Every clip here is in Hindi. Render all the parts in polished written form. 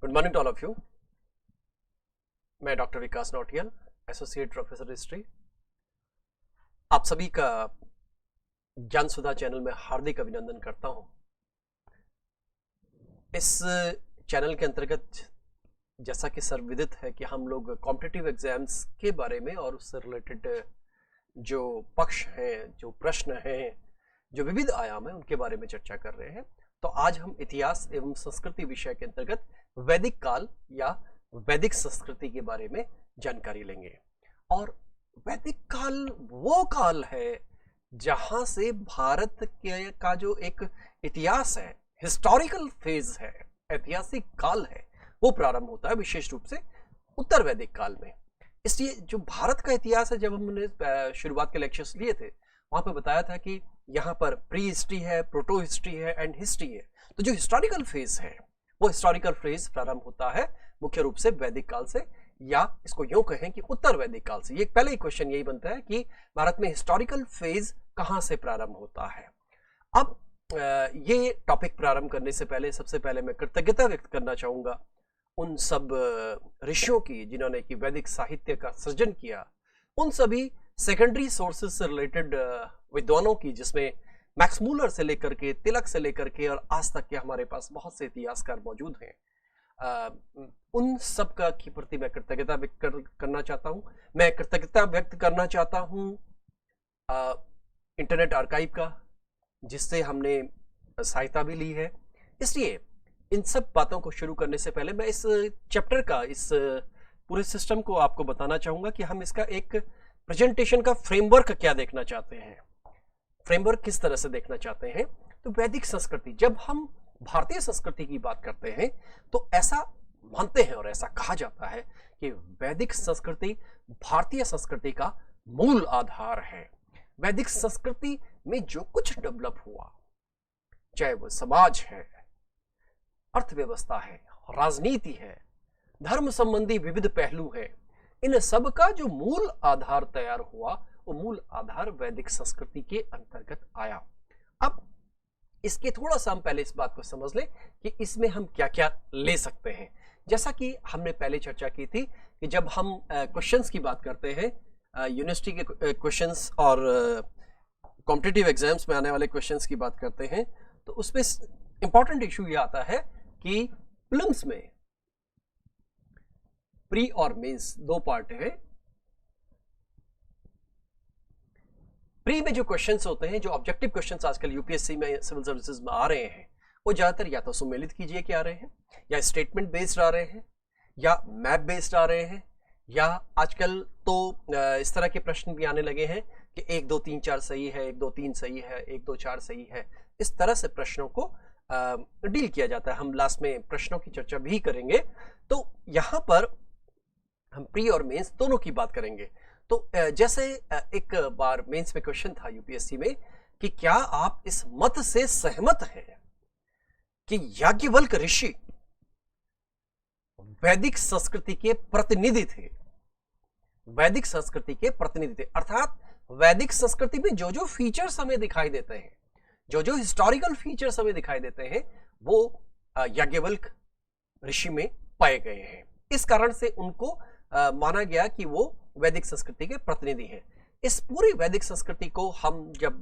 Good morning to all of you. मैं doctor Vikas Nautiyal, associate professor history, आप सभी का ज्ञान सुधा चैनल में हार्दिक अभिनंदन करता हूं। इस चैनल के अंतर्गत जैसा कि सर्वविदित है कि हम लोग कॉम्पिटिटिव एग्जाम्स के बारे में और उससे रिलेटेड जो पक्ष हैं, जो प्रश्न हैं, जो विविध आयाम हैं, उनके बारे में चर्चा कर रहे हैं। तो आज हम इतिहास एवं संस्कृति विषय के अंतर्गत वैदिक काल या वैदिक संस्कृति के बारे में जानकारी लेंगे। और वैदिक काल वो काल है जहां से भारत के का जो एक इतिहास है, हिस्टोरिकल फेज है, ऐतिहासिक काल है, वो प्रारंभ होता है, विशेष रूप से उत्तर वैदिक काल में। इसलिए जो भारत का इतिहास है, जब हमने शुरुआत के लेक्चर्स लिए थे वहां पे बताया था कि यहाँ पर प्री हिस्ट्री है, प्रोटो हिस्ट्री है एंड हिस्ट्री है। तो जो हिस्टोरिकल फेज है वो हिस्टोरिकल फेज प्रारंभ होता है मुख्य रूप से वैदिक काल से, या इसको यूं कहें कि उत्तर वैदिक काल से। ये पहले ही क्वेश्चन यही बनता है कि भारत में हिस्टोरिकल फेज कहां से प्रारंभ होता है। अब ये टॉपिक प्रारंभ करने से पहले सबसे पहले मैं कृतज्ञता व्यक्त करना चाहूंगा उन सब ऋषियों की जिन्होंने कि वैदिक साहित्य का सृजन किया, उन सभी सेकेंडरी सोर्सेज से रिलेटेड विद्वानों की, जिसमें मैक्स मूलर से लेकर के, तिलक से लेकर के और आज तक के हमारे पास बहुत से इतिहासकार मौजूद हैं। उन सब का की प्रति मैं कृतज्ञता व्यक्त करना चाहता हूं। मैं कृतज्ञता व्यक्त करना चाहता हूं इंटरनेट आर्काइव का, जिससे हमने सहायता भी ली है। इसलिए इन सब बातों को शुरू करने से पहले मैं इस चैप्टर का, इस पूरे सिस्टम को आपको बताना चाहूंगा कि हम इसका एक प्रेजेंटेशन का फ्रेमवर्क क्या देखना चाहते हैं, फ्रेमवर्क किस तरह से देखना चाहते हैं। तो वैदिक संस्कृति, जब हम भारतीय संस्कृति की बात करते हैं तो ऐसा मानते हैं और ऐसा कहा जाता है कि वैदिक संस्कृति भारतीय संस्कृति का मूल आधार है। वैदिक संस्कृति में जो कुछ डेवलप हुआ, चाहे वो समाज है, अर्थव्यवस्था है, राजनीति है, धर्म संबंधी विविध पहलू है, इन सब का जो मूल आधार तैयार हुआ वो मूल आधार वैदिक संस्कृति के अंतर्गत आया। अब इसके थोड़ा सा हम पहले इस बात को समझ लें कि इसमें हम क्या क्या ले सकते हैं। जैसा कि हमने पहले चर्चा की थी कि जब हम क्वेश्चंस की बात करते हैं, यूनिवर्सिटी के क्वेश्चंस और कॉम्पिटिटिव एग्जाम्स में आने वाले क्वेश्चंस की बात करते हैं, तो उसमें इंपॉर्टेंट इशू ये आता है कि प्रीलिम्स में प्री और मेंस दो पार्ट है। प्री में जो क्वेश्चंस होते हैं, जो ऑब्जेक्टिव क्वेश्चंस आजकल यूपीएससी में, सिविल सर्विसेज में आ रहे हैं, वो ज्यादातर या तो सुमेलित कीजिए के आ रहे हैं, या स्टेटमेंट बेस्ड आ रहे हैं, या मैप बेस्ड आ रहे हैं, या आजकल तो इस तरह के प्रश्न भी आने लगे हैं कि 1 2 3 4 सही है, 1 2 3 सही है, 1 2 4 सही है। इस तरह से प्रश्नों को डील किया जाता है। हम लास्ट में प्रश्नों की चर्चा भी करेंगे। तो यहां पर हम प्री और मेंस दोनों की बात करेंगे। तो जैसे एक बार मेंस में क्वेश्चन था यूपीएससी में कि क्या आप इस मत से सहमत हैं कि याज्ञवल्क्य ऋषि वैदिक संस्कृति के प्रतिनिधि थे। वैदिक संस्कृति के प्रतिनिधि थे, अर्थात वैदिक संस्कृति में जो जो फीचर्स हमें दिखाई देते हैं, जो जो हिस्टोरिकल फीचर्स हमें दिखाई देते हैं, वो याज्ञवल्क्य ऋषि में पाए गए हैं। इस कारण से उनको माना गया कि वो वैदिक संस्कृति के प्रतिनिधि हैं। इस पूरी वैदिक संस्कृति को हम जब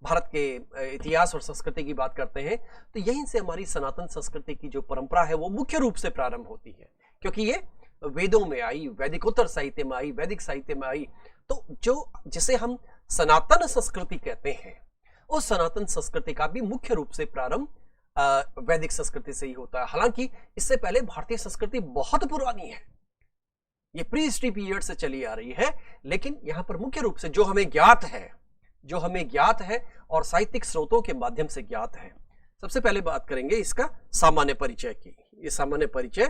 भारत के इतिहास और संस्कृति की बात करते हैं तो यहीं से हमारी सनातन संस्कृति की जो परंपरा है वो मुख्य रूप से प्रारंभ होती है, क्योंकि ये वेदों में आई, वैदिकोत्तर साहित्य में आई, वैदिक साहित्य में आई। तो जो जिसे हम सनातन संस्कृति कहते हैं, उस सनातन संस्कृति का भी मुख्य रूप से प्रारंभ वैदिक संस्कृति से ही होता है। हालांकि इससे पहले भारतीय संस्कृति बहुत पुरानी है, ये प्री हिस्ट्री पीरियड से चली आ रही है, लेकिन यहां पर मुख्य रूप से जो हमें ज्ञात है, जो हमें ज्ञात है और साहित्यिक स्रोतों के माध्यम से ज्ञात है। सबसे पहले बात करेंगे इसका सामान्य परिचय की। ये सामान्य परिचय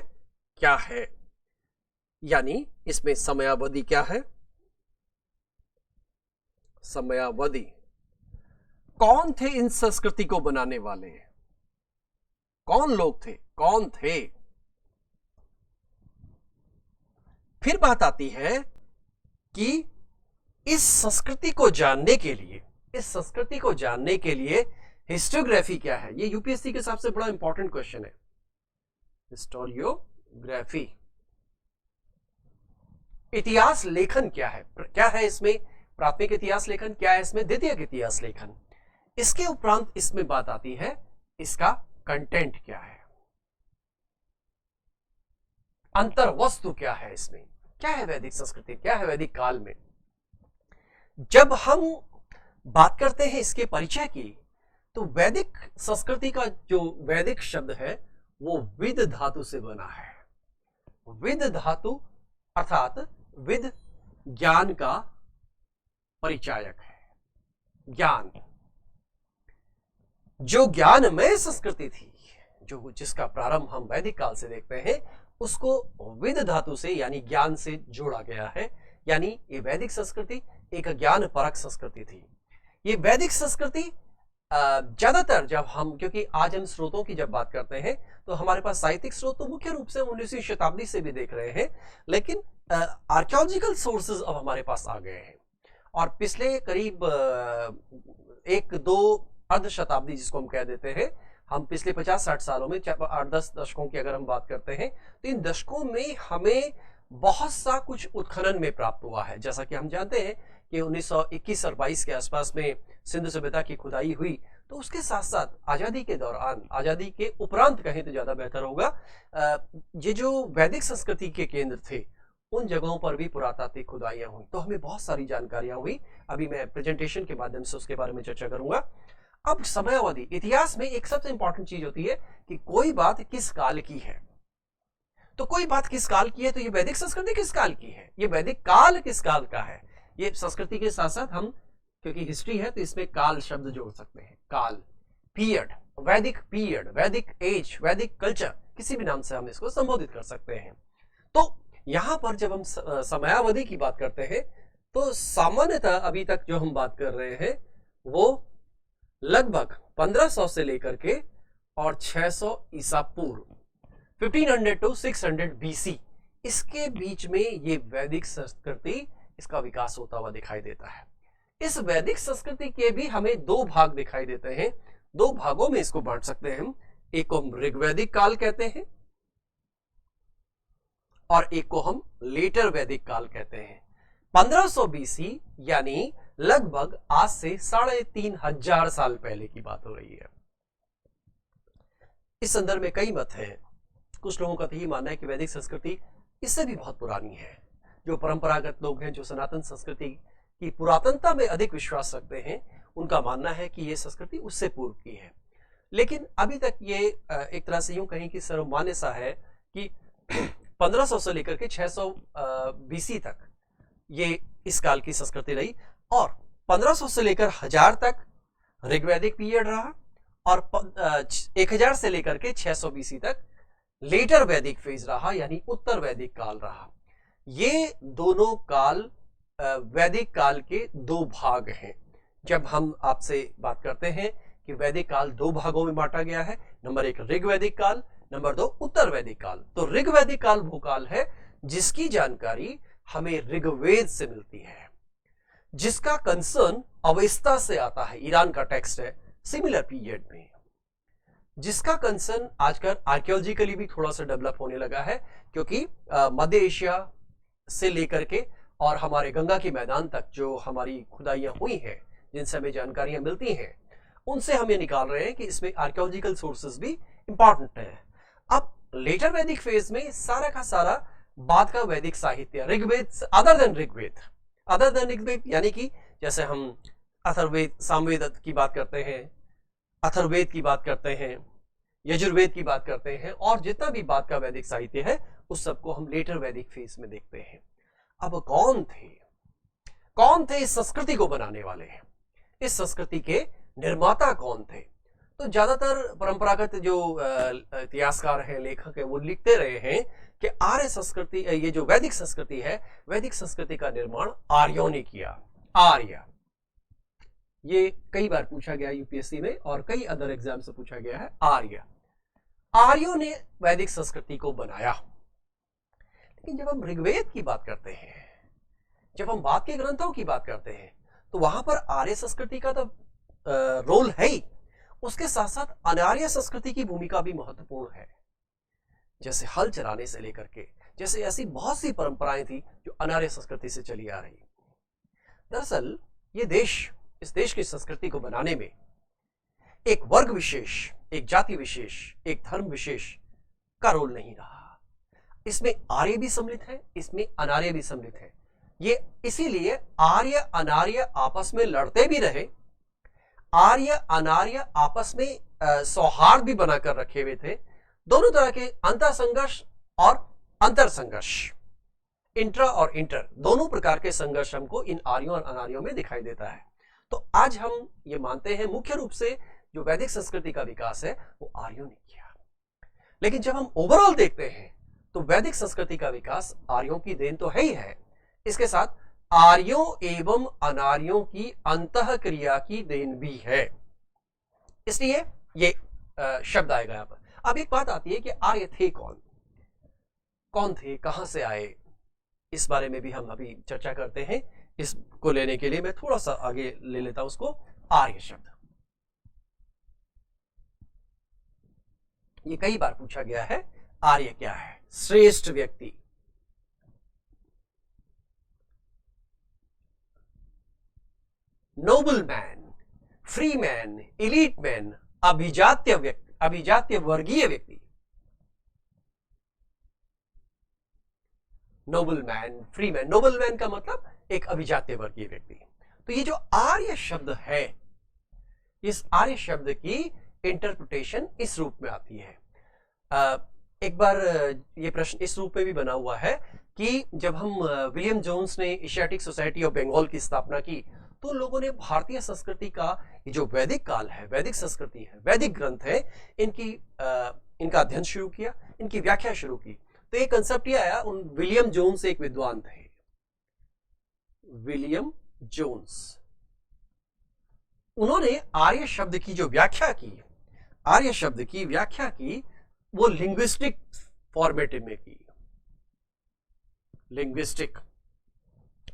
क्या है, यानी इसमें समयावधि क्या है, समयावधि, कौन थे इन संस्कृति को बनाने वाले, कौन लोग थे, कौन थे। फिर बात आती है कि इस संस्कृति को जानने के लिए, इस संस्कृति को जानने के लिए हिस्टोग्राफी क्या है। ये यूपीएससी के हिसाब से बड़ा इंपॉर्टेंट क्वेश्चन है। हिस्टोरियोग्राफी। इतिहास लेखन क्या है? क्या है इसमें प्राथमिक इतिहास लेखन, क्या है इसमें द्वितीयक इतिहास लेखन। इसके उपरांत इसमें बात आती है इसका कंटेंट क्या है, अंतर वस्तु क्या है, इसमें क्या है वैदिक संस्कृति, क्या है वैदिक काल में। जब हम बात करते हैं इसके परिचय की, तो वैदिक संस्कृति का जो वैदिक शब्द है वो विद धातु से बना है। विद धातु अर्थात विद ज्ञान का परिचायक है। ज्ञान, जो ज्ञानमय संस्कृति थी, जो जिसका प्रारंभ हम वैदिक काल से देखते हैं, उसको विद धातु से यानी ज्ञान से जोड़ा गया है। यानी ये वैदिक संस्कृति एक ज्ञान परक संस्कृति थी। ये वैदिक संस्कृति ज्यादातर जब हम, क्योंकि आज हम स्रोतों की जब बात करते हैं तो हमारे पास साहित्यिक स्रोत तो मुख्य रूप से 19वीं शताब्दी से भी देख रहे हैं, लेकिन आर्कियोलॉजिकल सोर्सेज अब हमारे पास आ गए हैं। और पिछले करीब 1-2 अर्ध शताब्दी जिसको हम कह देते हैं, हम पिछले 50-60 सालों में 8-10 दशकों की अगर हम बात करते हैं, तो इन दशकों में हमें बहुत सा कुछ उत्खनन में प्राप्त हुआ है। जैसा कि हम जानते हैं कि 1921 और 22 के आसपास में सिंधु सभ्यता की खुदाई हुई, तो उसके साथ साथ आजादी के दौरान, आजादी के उपरांत कहें तो ज्यादा बेहतर होगा, ये जो वैदिक संस्कृति के केंद्र थे उन जगहों पर भी पुरातात्विक खुदाइयां हुई, तो हमें बहुत सारी जानकारियां हुई। अभी मैं प्रेजेंटेशन के माध्यम से उसके बारे में चर्चा करूंगा। अब समयावधि, इतिहास में एक सबसे इंपॉर्टेंट चीज होती है कि कोई बात किस काल की है। तो कोई बात किस काल की है, तो ये वैदिक संस्कृति किस काल की है, ये वैदिक काल किस काल का है। ये संस्कृति के साथ साथ हम, क्योंकि हिस्ट्री है तो इसमें काल शब्द जोड़ सकते हैं। काल, पीरियड, वैदिक एज, वैदिक कल्चर, किसी भी नाम से हम इसको संबोधित कर सकते हैं। तो यहां पर जब हम समयावधि की बात करते हैं, तो सामान्यतः अभी तक जो हम बात कर रहे हैं वो लगभग 1500 से लेकर के और 600 ईसा पूर्व, 1500 to 600 BC, इसके बीच में ये वैदिक संस्कृति, इसका विकास होता हुआ दिखाई देता है। इस वैदिक संस्कृति के भी हमें 2 भाग दिखाई देते हैं। 2 भागों में इसको बांट सकते हैं हम। एक को हम ऋग्वैदिक काल कहते हैं और एक को हम लेटर वैदिक काल कहते हैं। 1500 BC यानी लगभग आज से 3500 साल पहले की बात हो रही है। इस संदर्भ में कई मत हैं। कुछ लोगों का तो ये मानना है कि वैदिक संस्कृति इससे भी बहुत पुरानी है। जो परंपरागत लोग हैं, जो सनातन संस्कृति की पुरातनता में अधिक विश्वास रखते हैं, उनका मानना है कि यह संस्कृति उससे पूर्व की है। लेकिन अभी तक ये एक तरह से यूं कहें कि सर्वमान्य सा है कि 1500 से लेकर के 600 BC तक ये इस काल की संस्कृति रही, और 1500 से लेकर 1000 तक ऋग्वैदिक पीरियड रहा, और 1000 से लेकर के 600 BC तक लेटर वैदिक फेज रहा, यानी उत्तर वैदिक काल रहा। ये दोनों काल वैदिक काल के 2 भाग हैं। जब हम आपसे बात करते हैं कि वैदिक काल 2 भागों में बांटा गया है, नंबर 1 ऋग्वैदिक काल, नंबर 2 उत्तर वैदिक काल। तो ऋग्वैदिक काल वो काल है जिसकी जानकारी हमें ऋग्वेद से मिलती है, जिसका कंसर्न अवेस्ता से आता है, ईरान का टेक्स्ट है सिमिलर पीरियड में, जिसका कंसर्न आजकल आर्कियोलॉजिकली भी थोड़ा सा डेवलप होने लगा है, क्योंकि मध्य एशिया से लेकर के और हमारे गंगा के मैदान तक जो हमारी खुदाइयां हुई हैं, जिनसे हमें जानकारियां मिलती हैं, उनसे हम ये निकाल रहे हैं कि इसमें आर्कियोलॉजिकल सोर्सेज भी इंपॉर्टेंट है। अब लेटर वैदिक फेज में सारा का सारा बाद का वैदिक साहित्य, ऋग्वेद अदर देन ऋग्वेद, यानी कि जैसे हम अथर्ववेद, सामवेद की बात करते हैं, अथर्ववेद की बात करते हैं, यजुर्वेद की बात करते हैं, और जितना भी बाद का वैदिक साहित्य है उस सबको हम लेटर वैदिक फेज में देखते हैं। अब कौन थे इस संस्कृति को बनाने वाले हैं, इस संस्कृति के निर्माता कौन थे? तो ज्यादातर परंपरागत जो इतिहासकार हैं, लेखक हैं, वो लिखते रहे हैं कि आर्य संस्कृति, ये जो वैदिक संस्कृति है, वैदिक संस्कृति का निर्माण आर्यों ने किया। आर्य, ये कई बार पूछा गया यूपीएससी में और कई अदर एग्जाम से पूछा गया है। आर्यों ने वैदिक संस्कृति को बनाया। लेकिन जब हम ऋग्वेद की बात करते हैं, जब हम बाद के ग्रंथों की बात करते हैं, तो वहां पर आर्य संस्कृति का तो रोल है ही, उसके साथ साथ अनार्य संस्कृति की भूमिका भी महत्वपूर्ण है। जैसे हल चलाने से लेकर के, जैसे ऐसी बहुत सी परंपराएं थी जो अनार्य संस्कृति से चली आ रही। दरअसल ये देश, इस देश की संस्कृति को बनाने में एक वर्ग विशेष, एक जाति विशेष, एक धर्म विशेष का रोल नहीं रहा। इसमें आर्य भी सम्मिलित है, इसमें अनार्य भी सम्मिलित है। ये इसीलिए आर्य अनार्य आपस में लड़ते भी रहे, आर्य अनार्य आपस में सौहार्द भी बनाकर रखे हुए थे। दोनों तरह के अंतर संघर्ष और अंतर संघर्ष, इंट्रा और इंटर, दोनों प्रकार के संघर्ष हमको इन आर्यों और अनार्यों में दिखाई देता है। तो आज हम ये मानते हैं मुख्य रूप से जो वैदिक संस्कृति का विकास है वो आर्यों ने किया। लेकिन जब हम ओवरऑल देखते हैं तो वैदिक संस्कृति का विकास आर्यों की देन तो है ही है, इसके साथ आर्यों एवं अनार्यों की अंतः क्रिया की देन भी है। इसलिए ये शब्द आएगा यहां पर। अब एक बात आती है कि आर्य थे कौन, कौन थे, कहां से आए, इस बारे में भी हम अभी चर्चा करते हैं। इसको लेने के लिए मैं थोड़ा सा आगे ले लेता हूं उसको। आर्य शब्द ये कई बार पूछा गया है, आर्य क्या है? श्रेष्ठ व्यक्ति, noble man, free man, elite man, अभिजात्य व्यक्ति, अभिजात्य वर्गीय व्यक्ति। Noble man, free man, noble man का मतलब एक अभिजात्य वर्गीय व्यक्ति। तो ये जो आर्य शब्द है, इस आर्य शब्द की इंटरप्रिटेशन इस रूप में आती है। एक बार ये प्रश्न इस रूप में भी बना हुआ है कि जब हम विलियम जोन्स ने एशियाटिक सोसाइटी ऑफ बंगाल की स्थापना की तो लोगों ने भारतीय संस्कृति का ये जो वैदिक काल है, वैदिक संस्कृति है, वैदिक ग्रंथ है, इनका अध्ययन शुरू किया, इनकी व्याख्या शुरू की। तो एक कंसेप्ट ये आया, उन विलियम जोन्स एक विद्वान थे, विलियम जोन्स। उन्होंने आर्य शब्द की जो व्याख्या की, आर्य शब्द की व्याख्या की, वो लिंग्विस्टिक फॉर्मेट में की। लिंग्विस्टिक,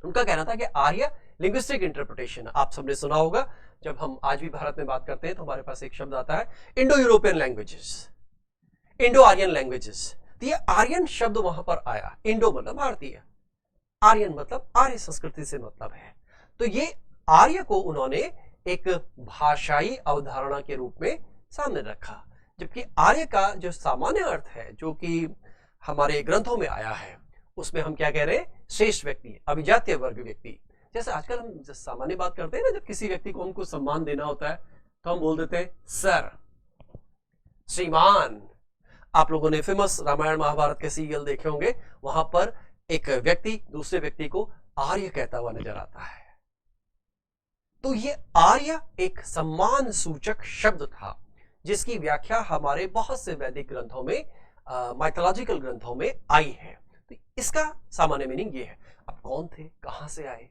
उनका कहना था कि आर्य लिंग्विस्टिक इंटरप्रिटेशन। आप सबने सुना होगा, जब हम आज भी भारत में बात करते हैं तो हमारे पास एक शब्द आता है Indo European languages, Indo Aryan languages. तो ये आर्यन शब्द वहां पर आया। इंडो मतलब भारतीय, आर्यन मतलब आर्य संस्कृति से मतलब है। तो ये आर्य को उन्होंने एक भाषाई अवधारणा के रूप में सामने रखा, जबकि आर्य का जो सामान्य अर्थ है, जो कि हमारे ग्रंथों में आया है, उसमें हम क्या कह रहे हैं? श्रेष्ठ व्यक्ति, अभिजात्य वर्ग व्यक्ति। जैसे आजकल हम सामान्य बात करते हैं ना, जब किसी व्यक्ति को हमको सम्मान देना होता है तो हम बोल देते हैं सर, श्रीमान। आप लोगों ने फेमस रामायण महाभारत के सीरियल देखे होंगे, वहां पर एक व्यक्ति दूसरे व्यक्ति को आर्य कहता हुआ नजर आता है। तो ये आर्य एक सम्मान सूचक शब्द था, जिसकी व्याख्या हमारे बहुत से वैदिक ग्रंथों में, माइथोलॉजिकल ग्रंथों में आई है। तो इसका सामान्य मीनिंग ये है। अब कौन थे, कहां से आए,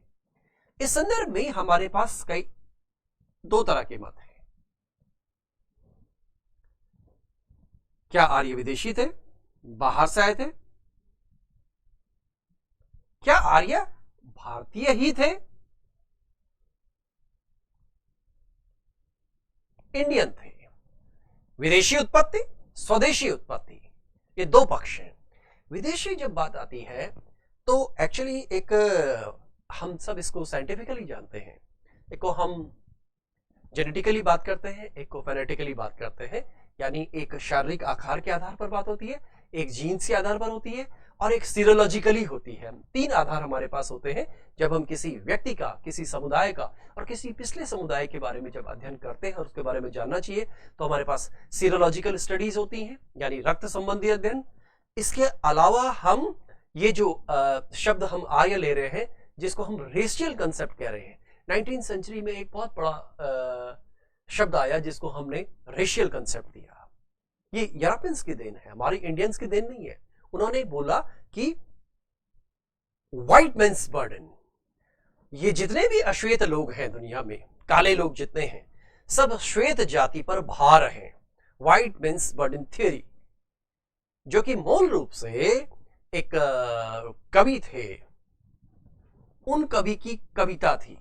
इस संदर्भ में हमारे पास कई दो तरह के मत हैं। क्या आर्य विदेशी थे, बाहर से आए थे? क्या आर्य भारतीय ही थे, इंडियन थे? विदेशी उत्पत्ति, स्वदेशी उत्पत्ति, ये दो पक्ष हैं। विदेशी जब बात आती है तो एक्चुअली एक, हम सब इसको साइंटिफिकली जानते हैं। एक को हम जेनेटिकली बात करते हैं, एक को फेनेटिकली बात करते हैं, यानी एक शारीरिक आकार के आधार पर बात होती है, एक जीन्स के आधार पर होती है, और एक सीरोलॉजिकली होती है। तीन आधार हमारे पास होते हैं जब हम किसी व्यक्ति का, किसी समुदाय का और किसी पिछले समुदाय के बारे में जब अध्ययन करते हैं और उसके बारे में जानना चाहिए, तो हमारे पास सीरोलॉजिकल स्टडीज होती हैं, यानी रक्त संबंधी अध्ययन। इसके अलावा हम ये जो शब्द हम आर्य ले रहे हैं, जिसको हम रेशियल कंसेप्ट कह रहे हैं, 19वीं सेंचुरी में एक बहुत बड़ा शब्द आया जिसको हमने रेशियल कंसेप्ट दिया। ये यूरोपियंस की देन है, हमारी इंडियंस की देन नहीं है। उन्होंने बोला कि व्हाइट मेंस बर्डन, ये जितने भी अश्वेत लोग हैं दुनिया में, काले लोग जितने हैं, सब श्वेत जाति पर भार हैं। व्हाइट मेंस बर्डन थ्योरी, जो कि मूल रूप से एक कवि थे, उन कवि की कविता थी,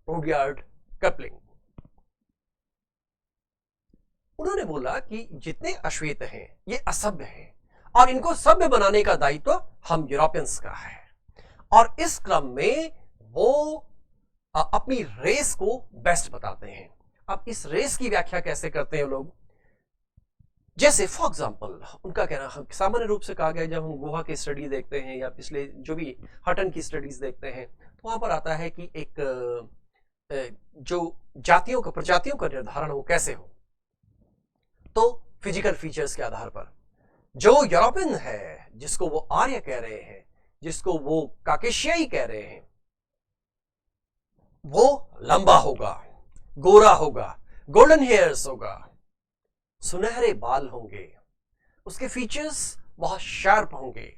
रुडयार्ड किपलिंग। उन्होंने बोला कि जितने अश्वेत हैं ये असभ्य हैं, और इनको सभ्य बनाने का दायित्व हम यूरोपियंस का है। और इस क्रम में वो अपनी रेस को बेस्ट बताते हैं। अब इस रेस की व्याख्या कैसे करते हैं लोग? जैसे फॉर एग्जाम्पल उनका कहना, सामान्य रूप से कहा गया, जब हम गुहा की स्टडी देखते हैं या पिछले जो भी हटन की स्टडीज देखते हैं तो वहां पर आता है कि एक जो जातियों का, प्रजातियों का निर्धारण वो कैसे हो, तो फिजिकल फीचर्स के आधार पर। जो यूरोपियन है, जिसको वो आर्य कह रहे हैं, जिसको वो काकेशियाई कह रहे हैं, वो लंबा होगा, गोरा होगा, गोल्डन हेयर्स होगा, सुनहरे बाल होंगे, उसके फीचर्स बहुत शार्प होंगे।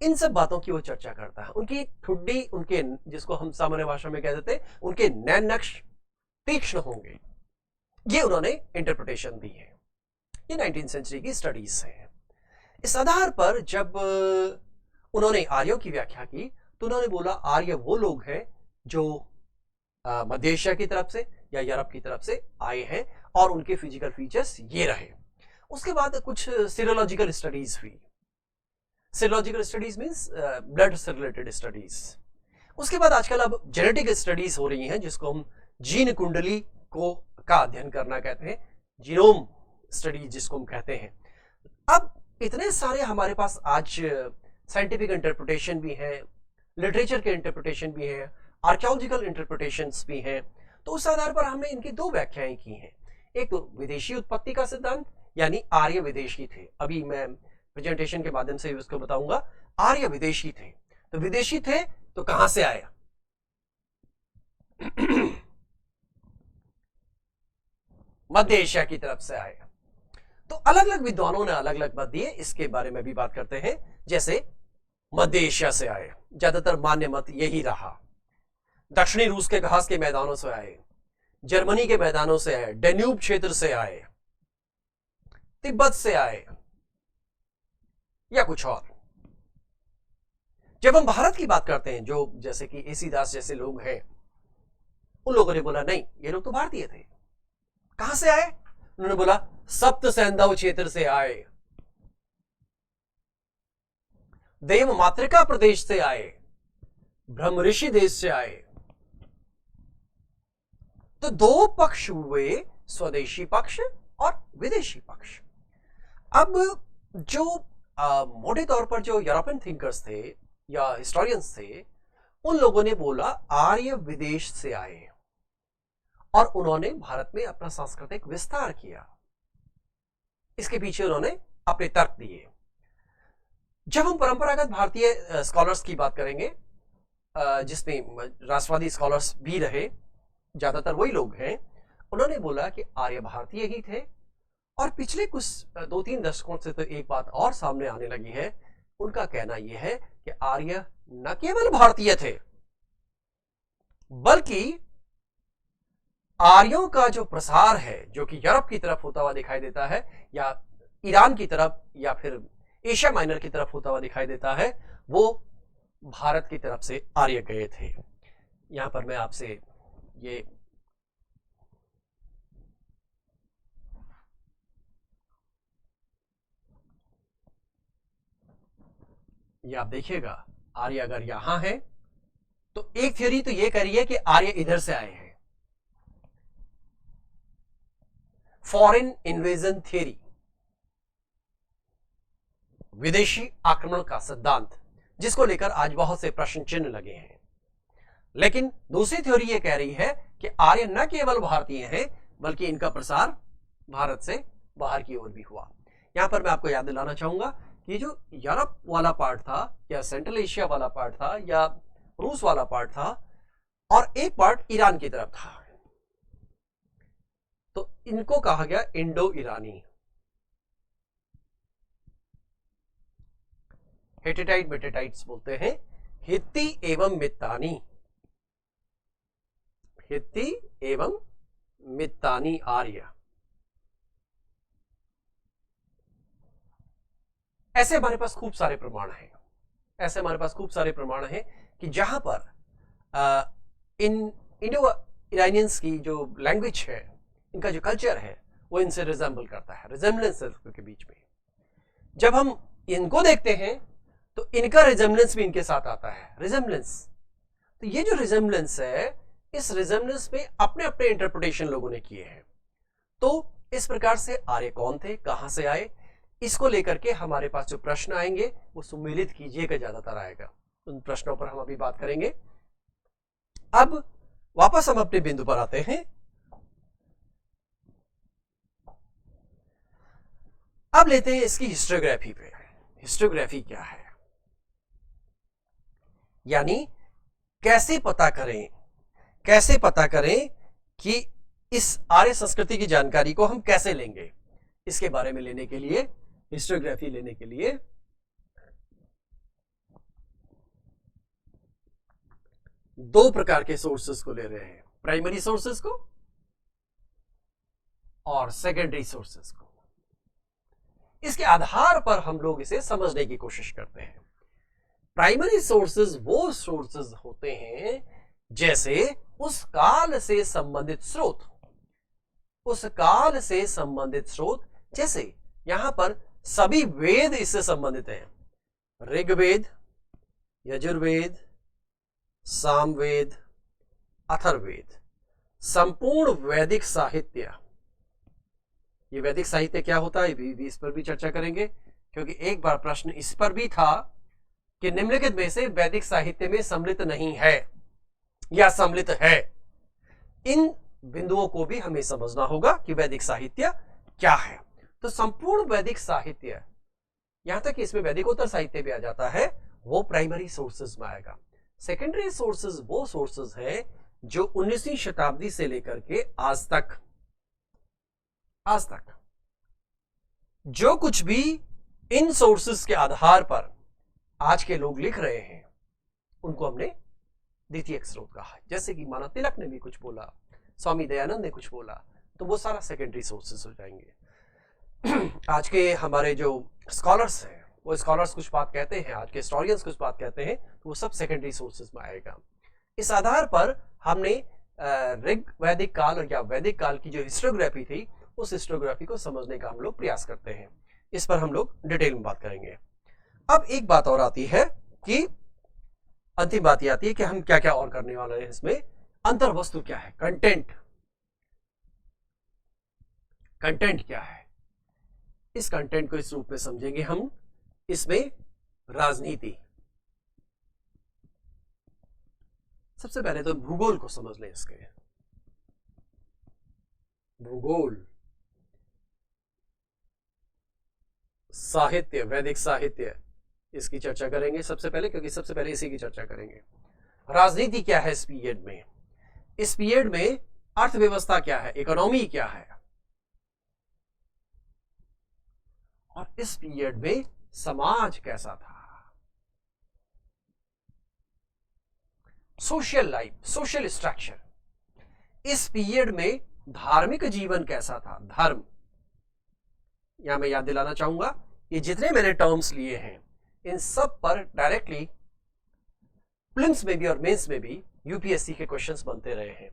इन सब बातों की वो चर्चा करता है। उनकी ठुड्डी, उनके, जिसको हम सामान्य भाषा में कह देते हैं, उनके नैन नक्श तीक्ष्ण होंगे। ये उन्होंने इंटरप्रिटेशन दी है। ये 19वीं सेंचुरी की स्टडीज है। इस आधार पर जब उन्होंने आर्यों की व्याख्या की तो उन्होंने बोला आर्य वो लोग हैं जो मध्य एशिया की तरफ से या यूरोप की तरफ से आए हैं और उनके फिजिकल फीचर्स ये रहे। उसके बाद कुछ सीरोलॉजिकल स्टडीज हुई। सीरोलॉजिकल स्टडीज मींस ब्लड से रिलेटेड स्टडीज। उसके बाद आजकल अब जेनेटिक स्टडीज हो रही हैं, जिसको हम जीन कुंडली को का अध्ययन करना कहते हैं, जीनोम स्टडीज जिसको हम कहते हैं। अब इतने सारे हमारे पास आज साइंटिफिक इंटरप्रिटेशन भी है, लिटरेचर के इंटरप्रिटेशन भी है, आर्कियोलॉजिकल इंटरप्रिटेशंस भी हैं। तो उस आधार पर हमने इनकी दो व्याख्याएं की हैं। एक तो विदेशी उत्पत्ति का सिद्धांत, यानी आर्य विदेशी थे। अभी मैं प्रेजेंटेशन के माध्यम से उसको बताऊंगा। आर्य विदेशी थे, तो विदेशी थे तो कहां से आया? मध्य एशिया की तरफ से आए। तो अलग अलग विद्वानों ने अलग अलग मत दिए, इसके बारे में भी बात करते हैं। जैसे मध्य एशिया से आए, ज्यादातर मान्य मत यही रहा। दक्षिणी रूस के घास के मैदानों से आए, जर्मनी के मैदानों से आए, डेन्यूब क्षेत्र से आए, तिब्बत से आए, या कुछ और। जब हम भारत की बात करते हैं, जो जैसे कि एसी दास जैसे लोग हैं, उन लोगों ने बोला नहीं, ये लोग तो भारतीय थे। कहां से आए? उन्होंने बोला सप्त सैंधव क्षेत्र से आए, देव मातृका प्रदेश से आए, ब्रह्म ऋषि देश से आए। तो दो पक्ष हुए, स्वदेशी पक्ष और विदेशी पक्ष। अब जो मोटे तौर पर जो यूरोपियन थिंकर्स थे या हिस्टोरियंस थे, उन लोगों ने बोला आर्य विदेश से आए और उन्होंने भारत में अपना सांस्कृतिक विस्तार किया। इसके पीछे उन्होंने अपने तर्क दिए। जब हम परंपरागत भारतीय स्कॉलर्स की बात करेंगे, जिसमें राष्ट्रवादी स्कॉलर्स भी रहे, ज्यादातर वही लोग हैं, उन्होंने बोला कि आर्य भारतीय ही थे। और पिछले कुछ 2-3 दशकों से तो एक बात और सामने आने लगी है। उनका कहना यह है कि आर्य न केवल भारतीय थे, बल्कि आर्यों का जो प्रसार है, जो कि यूरोप की तरफ होता हुआ दिखाई देता है, या ईरान की तरफ, या फिर एशिया माइनर की तरफ होता हुआ दिखाई देता है, वो भारत की तरफ से आर्य गए थे। यहां पर मैं आपसे ये आप देखिएगा, आर्य अगर यहां है तो एक थ्योरी तो ये कह रही है कि आर्य इधर से आए हैं, फॉरेन इन्वेजन थ्योरी, विदेशी आक्रमण का सिद्धांत, जिसको लेकर आज बहुत से प्रश्न चिन्ह लगे हैं। लेकिन दूसरी थ्योरी ये कह रही है कि आर्य न केवल भारतीय हैं, बल्कि इनका प्रसार भारत से बाहर की ओर भी हुआ। यहां पर मैं आपको याद दिलाना चाहूंगा कि जो यूरोप वाला पार्ट था, या सेंट्रल एशिया वाला पार्ट था, या रूस वाला पार्ट था, और एक पार्ट ईरान की तरफ था, तो इनको कहा गया इंडो ईरानी। हिटिटाइट मिटिटाइट्स बोलते हैं, हित्ती एवं मित्तानी, हित्ती एवं मित्तानी आर्य। ऐसे हमारे पास खूब सारे प्रमाण हैं, ऐसे हमारे पास खूब सारे प्रमाण हैं कि जहां पर इन इंडो ईरानियंस की जो लैंग्वेज है, इनका जो कल्चर है, वो इनसे रिजेंबल करता है, रिजेंबलेंस है के बीच में। जब हम इनको देखते हैं तो इनका रिजेम्बलेंस भी इनके साथ आता है, रिजेम्बलेंस। तो ये जो रिजेम्बलेंस है, इस रिजेम्बलेंस में अपने अपने इंटरप्रिटेशन लोगों ने किए हैं। तो इस प्रकार से आर्य कौन थे, कहां से आए, इसको लेकर के हमारे पास जो प्रश्न आएंगे वो सुमेलित कीजिएगा, ज्यादातर आएगा। उन प्रश्नों पर हम अभी बात करेंगे। अब वापस हम अपने बिंदु पर आते हैं। अब लेते हैं इसकी हिस्टोग्राफी पे। हिस्टोग्राफी क्या है, यानी कैसे पता करें कि इस आर्य संस्कृति की जानकारी को हम कैसे लेंगे, इसके बारे में लेने के लिए, हिस्टोग्राफी लेने के लिए दो प्रकार के सोर्सेस को ले रहे हैं, प्राइमरी सोर्सेस को और सेकेंडरी सोर्सेस को। इसके आधार पर हम लोग इसे समझने की कोशिश करते हैं। प्राइमरी सोर्सेस वो सोर्सेस होते हैं जैसे उस काल से संबंधित स्रोत, जैसे यहां पर सभी वेद इससे संबंधित हैं, ऋग्वेद, यजुर्वेद, सामवेद, अथर्ववेद, संपूर्ण वैदिक साहित्य। ये वैदिक साहित्य क्या होता है, इस पर भी चर्चा करेंगे, क्योंकि एक बार प्रश्न इस पर भी था कि निम्नलिखित में से वैदिक साहित्य में सम्मिलित नहीं है या सम्मिलित है। इन बिंदुओं को भी हमें समझना होगा कि वैदिक साहित्य क्या है। तो संपूर्ण वैदिक साहित्य, यहां तक कि इसमें वैदिकोत्तर साहित्य भी आ जाता है, वो प्राइमरी सोर्सेज में आएगा। सेकेंडरी सोर्सेज वो सोर्सेज हैं जो 19वीं शताब्दी से लेकर के आज तक जो कुछ भी इन सोर्सेज के आधार पर आज के लोग लिख रहे हैं, उनको हमने द्वितीयक स्रोत कहा। जैसे कि माना तिलक ने भी कुछ बोला, स्वामी दयानंद ने कुछ बोला, तो वो सारा सेकेंडरी सोर्सेज हो जाएंगे। आज के हमारे जो स्कॉलर्स हैं, वो स्कॉलर्स कुछ बात कहते हैं, आज के हिस्टोरियंस कुछ बात कहते हैं, तो वो सब सेकेंडरी सोर्सेज में आएगा। इस आधार पर हमने ऋग वैदिक काल या वैदिक काल की जो हिस्टोग्राफी थी, उस हिस्टोग्राफी को समझने का हम लोग प्रयास करते हैं। इस पर हम लोग डिटेल में बात करेंगे। अब एक बात और आती है कि अंतिम बात यह आती है कि हम क्या क्या और करने वाले हैं इसमें। अंतर्वस्तु क्या है, कंटेंट क्या है, इस कंटेंट को इस रूप में समझेंगे हम। इसमें राजनीति, सबसे पहले तो भूगोल को समझ लें। इसके भूगोल, साहित्य, वैदिक साहित्य, इसकी चर्चा करेंगे सबसे पहले, क्योंकि सबसे पहले इसी की चर्चा करेंगे। राजनीति क्या है इस पीरियड में, इस पीरियड में अर्थव्यवस्था क्या है, इकोनॉमी क्या है, और इस पीरियड में समाज कैसा था, सोशल लाइफ, सोशल स्ट्रक्चर। इस पीरियड में धार्मिक जीवन कैसा था, धर्म। यहां मैं याद दिलाना चाहूंगा, ये जितने मैंने टर्म्स लिए हैं, इन सब पर डायरेक्टली प्रीलिम्स में भी और मेंस में भी यूपीएससी के क्वेश्चंस बनते रहे हैं।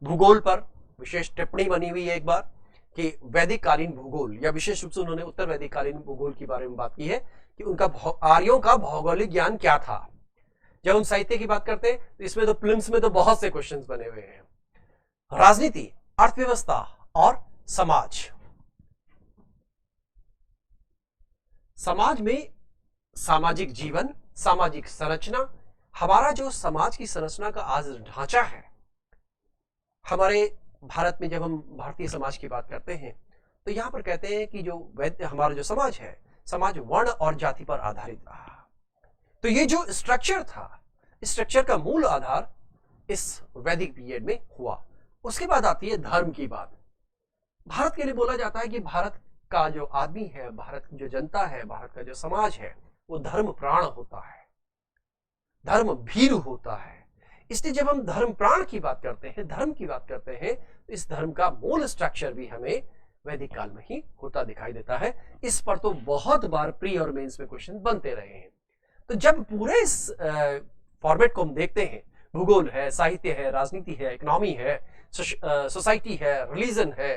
भूगोल पर विशेष टिप्पणी बनी हुई है एक बार कि वैदिक कालीन भूगोल, या विशेष रूप से उन्होंने उत्तर वैदिक कालीन भूगोल के बारे में बात की है कि उनका आर्यों का भौगोलिक ज्ञान क्या था। जब हम साहित्य की बात करते हैं तो इसमें तो प्रीलिम्स में तो बहुत से क्वेश्चंस बने हुए हैं। राजनीति, अर्थव्यवस्था और समाज। समाज में सामाजिक जीवन, सामाजिक संरचना, हमारा जो समाज की संरचना का आज ढांचा है, हमारे भारत में जब हम भारतीय समाज की बात करते हैं तो यहां पर कहते हैं कि जो हमारा जो समाज है, समाज वर्ण और जाति पर आधारित रहा। तो ये जो स्ट्रक्चर था, इस स्ट्रक्चर का मूल आधार इस वैदिक पीरियड में हुआ। उसके बाद आती है धर्म की बात। भारत के लिए बोला जाता है कि भारत का जो आदमी है, भारत की जो जनता है, भारत का जो समाज है, वो धर्म प्राण होता है, धर्म भीरु होता है। इसलिए जब हम धर्म प्राण की बात करते हैं, धर्म की बात करते हैं, तो इस धर्म का मूल स्ट्रक्चर भी हमें वैदिक काल में ही होता दिखाई देता है। इस पर तो बहुत बार प्री और मेंस में क्वेश्चन बनते रहे हैं। तो जब पूरे इस फॉर्मेट को हम देखते हैं, भूगोल है, साहित्य है, राजनीति है, इकोनॉमी है, सोसाइटी है, रिलीजन है,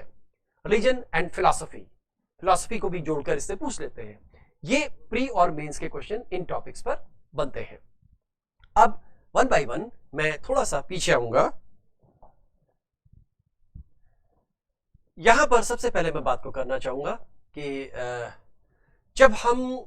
रिलीजन एंड फिलॉसफी, फिलॉसफी को भी जोड़कर इससे पूछ लेते हैं, ये प्री और मेंस के क्वेश्चन इन टॉपिक्स पर बनते हैं। अब वन बाय वन मैं थोड़ा सा पीछे आऊंगा। यहां पर सबसे पहले मैं बात को करना चाहूंगा कि जब हम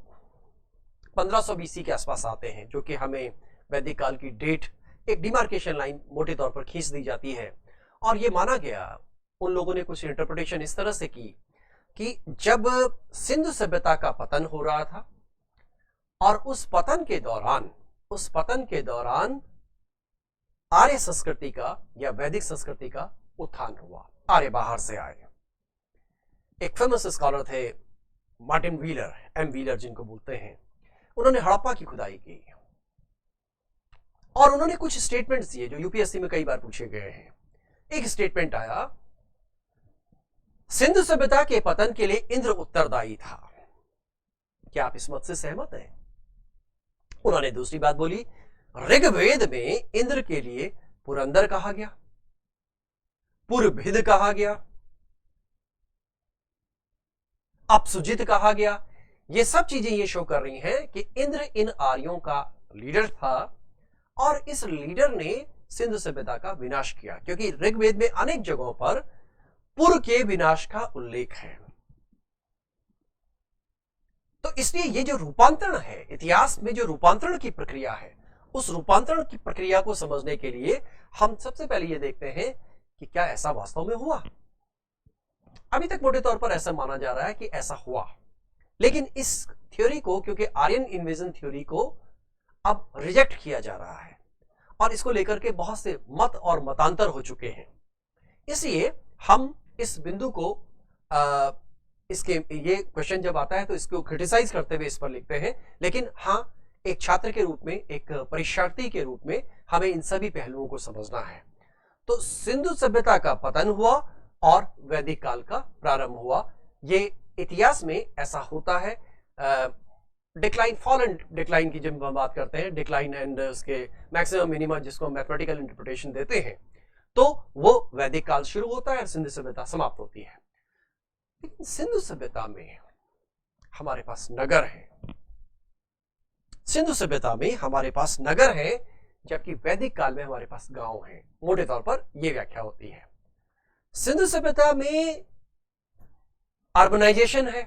1500 बीसी के आसपास आते हैं, जो कि हमें वैदिक काल की डेट एक डिमार्केशन लाइन मोटे तौर पर खींच दी जाती है, और ये माना गया, उन लोगों ने कुछ इंटरप्रिटेशन इस तरह से की कि जब सिंधु सभ्यता का पतन हो रहा था और उस पतन के दौरान आर्य संस्कृति का या वैदिक संस्कृति का उत्थान हुआ। आर्य बाहर से आए। एक फेमस स्कॉलर थे मार्टिन व्हीलर, एम व्हीलर जिनको बोलते हैं, उन्होंने हड़प्पा की खुदाई की और उन्होंने कुछ स्टेटमेंट्स दिए जो यूपीएससी में कई बार पूछे गए हैं। एक स्टेटमेंट आया, सिंधु सभ्यता के पतन के लिए इंद्र उत्तरदायी था। क्या आप इस मत से सहमत हैं? उन्होंने दूसरी बात बोली, ऋग्वेद में इंद्र के लिए पुरंदर कहा गया, पुरभिद कहा गया, अपसुजित कहा गया। ये सब चीजें ये शो कर रही हैं कि इंद्र इन आर्यों का लीडर था और इस लीडर ने सिंधु सभ्यता का विनाश किया, क्योंकि ऋग्वेद में अनेक जगहों पर पुर के विनाश का उल्लेख है। तो इसलिए ये जो रूपांतरण है, इतिहास में जो रूपांतरण की प्रक्रिया है, उस रूपांतरण की प्रक्रिया को समझने के लिए हम सबसे पहले ये देखते हैं कि क्या ऐसा वास्तव में हुआ। अभी तक मोटे तौर पर ऐसा माना जा रहा है कि ऐसा हुआ, लेकिन इस थ्योरी को, क्योंकि आर्यन इन्वेजन थ्योरी को अब रिजेक्ट किया जा रहा है और इसको लेकर के बहुत से मत और मतांतर हो चुके हैं, इसलिए हम इस बिंदु को इसके ये क्वेश्चन जब आता है तो इसको क्रिटिसाइज करते हुए इस पर लिखते हैं। लेकिन हाँ, एक छात्र के रूप में, एक परीक्षार्थी के रूप में हमें इन सभी पहलुओं को समझना है। तो सिंधु सभ्यता का पतन हुआ और वैदिक काल का प्रारंभ हुआ। ये इतिहास में ऐसा होता है। डिक्लाइन, फॉल एंड डिक्लाइन की जब हम बात करते हैं, डिक्लाइन एंड उसके मैक्सिमम मिनिमम जिसको मैथमेटिकल इंटरप्रिटेशन देते हैं, तो वो वैदिक काल शुरू होता है और सिंधु सभ्यता समाप्त होती है। लेकिन सिंधु सभ्यता में हमारे पास नगर है, सिंधु सभ्यता में हमारे पास नगर है, जबकि वैदिक काल में हमारे पास गांव है। मोटे तौर पर यह व्याख्या होती है। सिंधु सभ्यता में अर्बनाइजेशन है,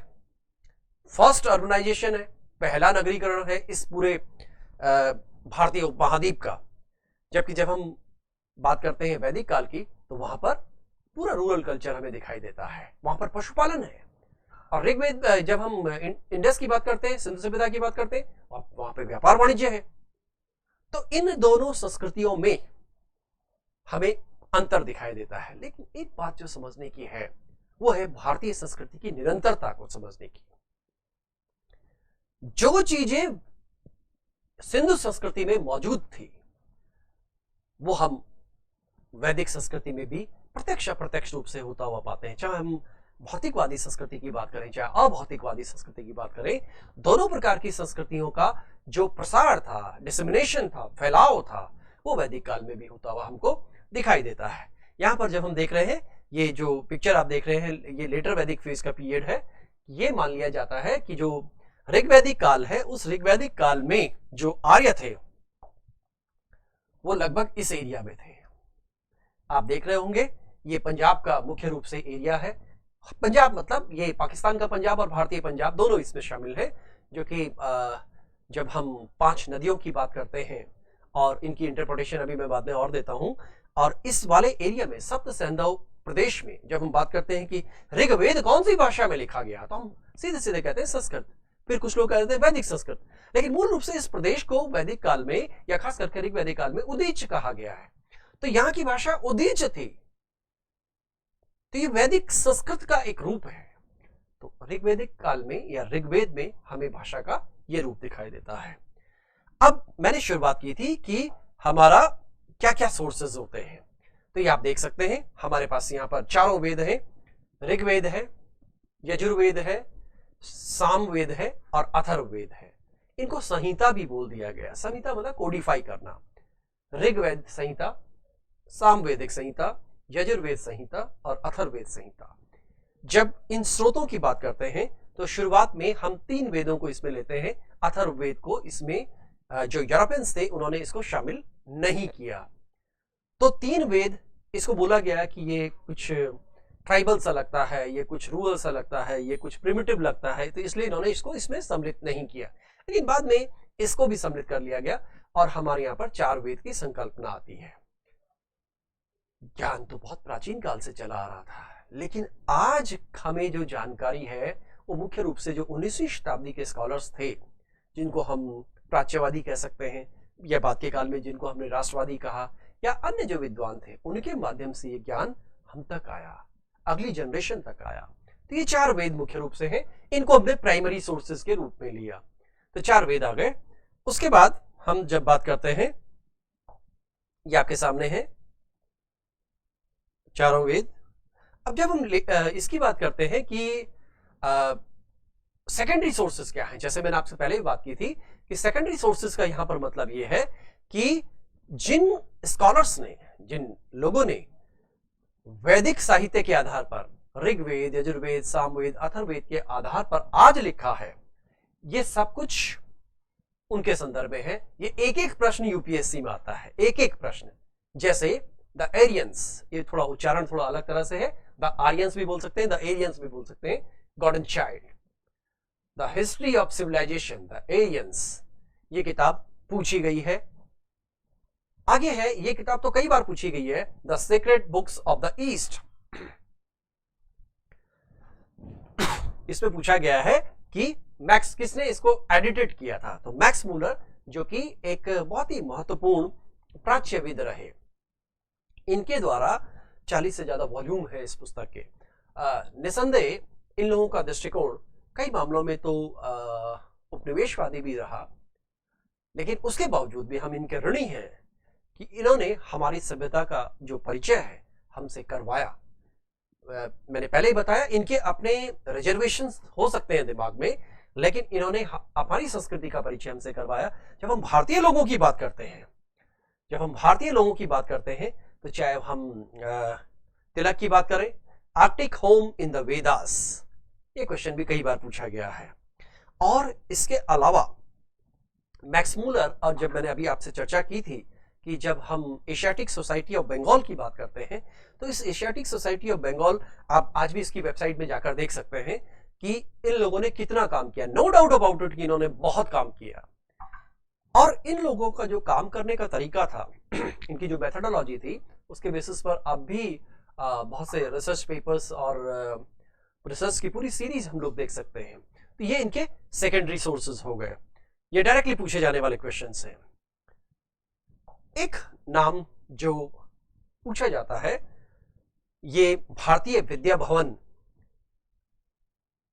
फर्स्ट अर्बनाइजेशन है, पहला नगरीकरण है इस पूरे भारतीय उपमहाद्वीप का। जबकि जब हम बात करते हैं वैदिक काल की, तो वहां पर पूरा रूरल कल्चर हमें दिखाई देता है, वहां पर पशुपालन है। और ऋग्वेद, जब हम इंडस की बात करते हैं, सिंधु सभ्यता की बात करते हैं, वहां पे व्यापार वाणिज्य है। तो इन दोनों संस्कृतियों में हमें अंतर दिखाई देता है। लेकिन एक बात जो समझने की है, वो है भारतीय संस्कृति की निरंतरता को समझने की। जो चीजें सिंधु संस्कृति में मौजूद थी, वो हम वैदिक संस्कृति में भी प्रत्यक्ष अप्रत्यक्ष रूप से होता हुआ पाते हैं। चाहे हम भौतिकवादी संस्कृति की बात करें, चाहे अभौतिकवादी संस्कृति की बात करें, दोनों प्रकार की संस्कृतियों का जो प्रसार था, डिसेमिनेशन था, फैलाव था, वो वैदिक काल में भी होता हुआ हमको दिखाई देता है। यहां पर जब हम देख रहे हैं, ये जो पिक्चर आप देख रहे हैं, ये लेटर वैदिक फेज का पीरियड है। ये मान लिया जाता है कि जो ऋग्वैदिक काल है, उस ऋग्वैदिक काल में जो आर्य थे वो लगभग इस एरिया में थे। आप देख रहे होंगे, ये पंजाब का मुख्य रूप से एरिया है। पंजाब मतलब ये पाकिस्तान का पंजाब और भारतीय पंजाब दोनों इसमें शामिल है। जो कि जब हम 5 नदियों की बात करते हैं, और इनकी इंटरप्रिटेशन अभी मैं बाद में और देता हूं, और इस वाले एरिया में सप्त सिंधु प्रदेश में जब हम बात करते हैं कि ऋग्वेद कौन सी भाषा में लिखा गया, तो हम सीधे सीधे कहते हैं संस्कृत, फिर कुछ लोग कहते हैं वैदिक संस्कृत। लेकिन मूल रूप से इस प्रदेश को वैदिक काल में, या खास करके ऋग्वैदिक काल में, उदीच कहा गया है। तो यहां की भाषा उदीच थी, तो ये वैदिक संस्कृत का एक रूप है। तो ऋग्वैदिक काल में या ऋग्वेद में हमें भाषा का ये रूप दिखाई देता है। अब मैंने शुरुआत की थी कि हमारा क्या क्या सोर्सेज होते हैं, तो ये आप देख सकते हैं। हमारे पास यहाँ पर चारों वेद हैं, ऋग्वेद है, यजुर्वेद है, सामवेद है और अथर्ववेद है। इनको संहिता भी बोल दिया गया। संहिता मतलब कोडिफाई करना। ऋग्वेद संहिता, सामवेदिक संहिता, यजुर्वेद संहिता और अथर्ववेद संहिता। जब इन स्रोतों की बात करते हैं तो शुरुआत में हम 3 वेदों को इसमें लेते हैं। अथर्ववेद को इसमें जो यूरोपियंस थे उन्होंने इसको शामिल नहीं किया। तो 3 वेद, इसको बोला गया कि ये कुछ ट्राइबल सा लगता है, ये कुछ रूरल सा लगता है, ये कुछ प्रिमिटिव लगता है, तो इसलिए इन्होंने इसको इसमें सम्मिलित नहीं किया। लेकिन बाद में इसको भी सम्मिलित कर लिया गया और हमारे यहाँ पर 4 वेद की संकल्पना आती है। ज्ञान तो बहुत प्राचीन काल से चला आ रहा था, लेकिन आज हमें जो जानकारी है वो मुख्य रूप से जो 19वीं शताब्दी के स्कॉलर्स थे, जिनको हम प्राच्यवादी कह सकते हैं, या बाद के काल में जिनको हमने राष्ट्रवादी कहा, या अन्य जो विद्वान थे, उनके माध्यम से ये ज्ञान हम तक आया, अगली जनरेशन तक आया। तो ये 4 वेद मुख्य रूप से हैं, इनको हमने प्राइमरी सोर्सेज के रूप में लिया। तो 4 वेद आ गए। उसके बाद हम जब बात करते हैं, ये आपके सामने है चारों वेद। अब जब हम इसकी बात करते हैं कि सेकेंडरी सोर्सेज क्या है, जैसे मैंने आपसे पहले भी बात की थी कि सेकेंडरी सोर्सेज का यहां पर मतलब यह है कि जिन स्कॉलर्स ने, जिन लोगों ने वैदिक साहित्य के आधार पर, ऋग्वेद, यजुर्वेद, सामवेद, अथर्ववेद के आधार पर आज लिखा है, ये सब कुछ उनके संदर्भ में है। ये एक एक प्रश्न यूपीएससी में आता है, एक एक प्रश्न। जैसे द एरियंस, ये थोड़ा उच्चारण थोड़ा अलग तरह से है, द आर्यंस भी बोल सकते हैं, द एरियंस भी बोल सकते हैं, god and child, the history of civilization, the Aryans, ये किताब पूछी गई है। आगे है, ये किताब तो कई बार पूछी गई है, the secret books of the east. इसमें पूछा गया है कि मैक्स, किसने इसको एडिटेड किया था, तो मैक्स मूलर, जो कि एक बहुत ही महत्वपूर्ण प्राच्यविद रहे। इनके द्वारा 40 से ज्यादा वॉल्यूम है इस पुस्तक के। निसंदेह इन लोगों का दृष्टिकोण कई मामलों में तो उपनिवेशवादी भी रहा, लेकिन उसके बावजूद भी हम इनके ऋणी हैं कि इन्होंने हमारी सभ्यता का जो परिचय है हमसे करवाया। मैंने पहले ही बताया, इनके अपने रिजर्वेशंस हो सकते हैं दिमाग में, लेकिन इन्होंने हमारी संस्कृति का परिचय हमसे करवाया। जब हम भारतीय लोगों की बात करते हैं, जब हम भारतीय लोगों की बात करते हैं, तो चाहे हम तिलक की बात करें, Arctic home in the Vedas, ये क्वेश्चन भी कई बार पूछा गया है। और इसके अलावा मैक्स मूलर, और जब मैंने अभी आपसे चर्चा की थी कि जब हम एशियाटिक सोसाइटी ऑफ बंगाल की बात करते हैं, तो इस एशियाटिक सोसाइटी ऑफ बंगाल, आप आज भी इसकी वेबसाइट में जाकर देख सकते हैं कि इन लोगों ने कितना काम किया। नो डाउट अबाउट इट कि इन्होंने बहुत काम किया। और इन लोगों का जो काम करने का तरीका था, इनकी जो मेथोडोलॉजी थी, उसके बेसिस पर अब भी बहुत से रिसर्च पेपर्स और रिसर्च की पूरी सीरीज हम लोग देख सकते हैं। तो ये इनके सेकेंडरी सोर्सेज हो गए, ये डायरेक्टली पूछे जाने वाले क्वेश्चंस हैं। एक नाम जो पूछा जाता है, ये भारतीय विद्या भवन,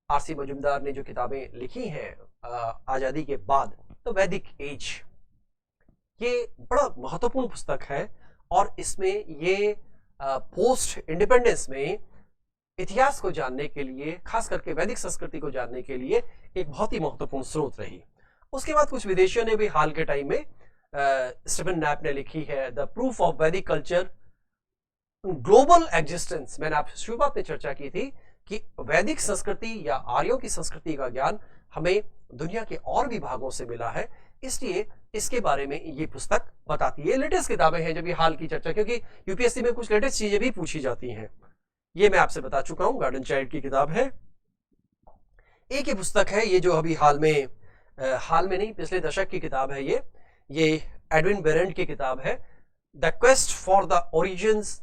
आरसी मजुमदार ने जो किताबें लिखी हैं आजादी के बाद, तो वैदिक एज, ये बड़ा महत्वपूर्ण पुस्तक है। और इसमें ये पोस्ट इंडिपेंडेंस में इतिहास को जानने के लिए, खास करके वैदिक संस्कृति को जानने के लिए एक बहुत ही महत्वपूर्ण स्रोत रही। उसके बाद कुछ विदेशियों ने भी हाल के टाइम में, स्टीफन नैप ने लिखी है द प्रूफ ऑफ वैदिक कल्चर ग्लोबल एग्जिस्टेंस। मैंने आपसे शुरुआत में चर्चा की थी कि वैदिक संस्कृति या आर्यों की संस्कृति का ज्ञान हमें दुनिया के और भी भागों से मिला है, इसलिए इसके बारे में ये पुस्तक बताती है। लेटेस्ट किताबें हैं, जब ये हाल की चर्चा, क्योंकि यूपीएससी में कुछ लेटेस्ट चीजें भी पूछी जाती हैं। ये मैं आपसे बता चुका हूं, गार्डन चाइल्ड की किताब है। एक ही पुस्तक है ये जो अभी हाल में नहीं, पिछले दशक की किताब है ये एडविन बेरेंट की किताब है, the quest for the origins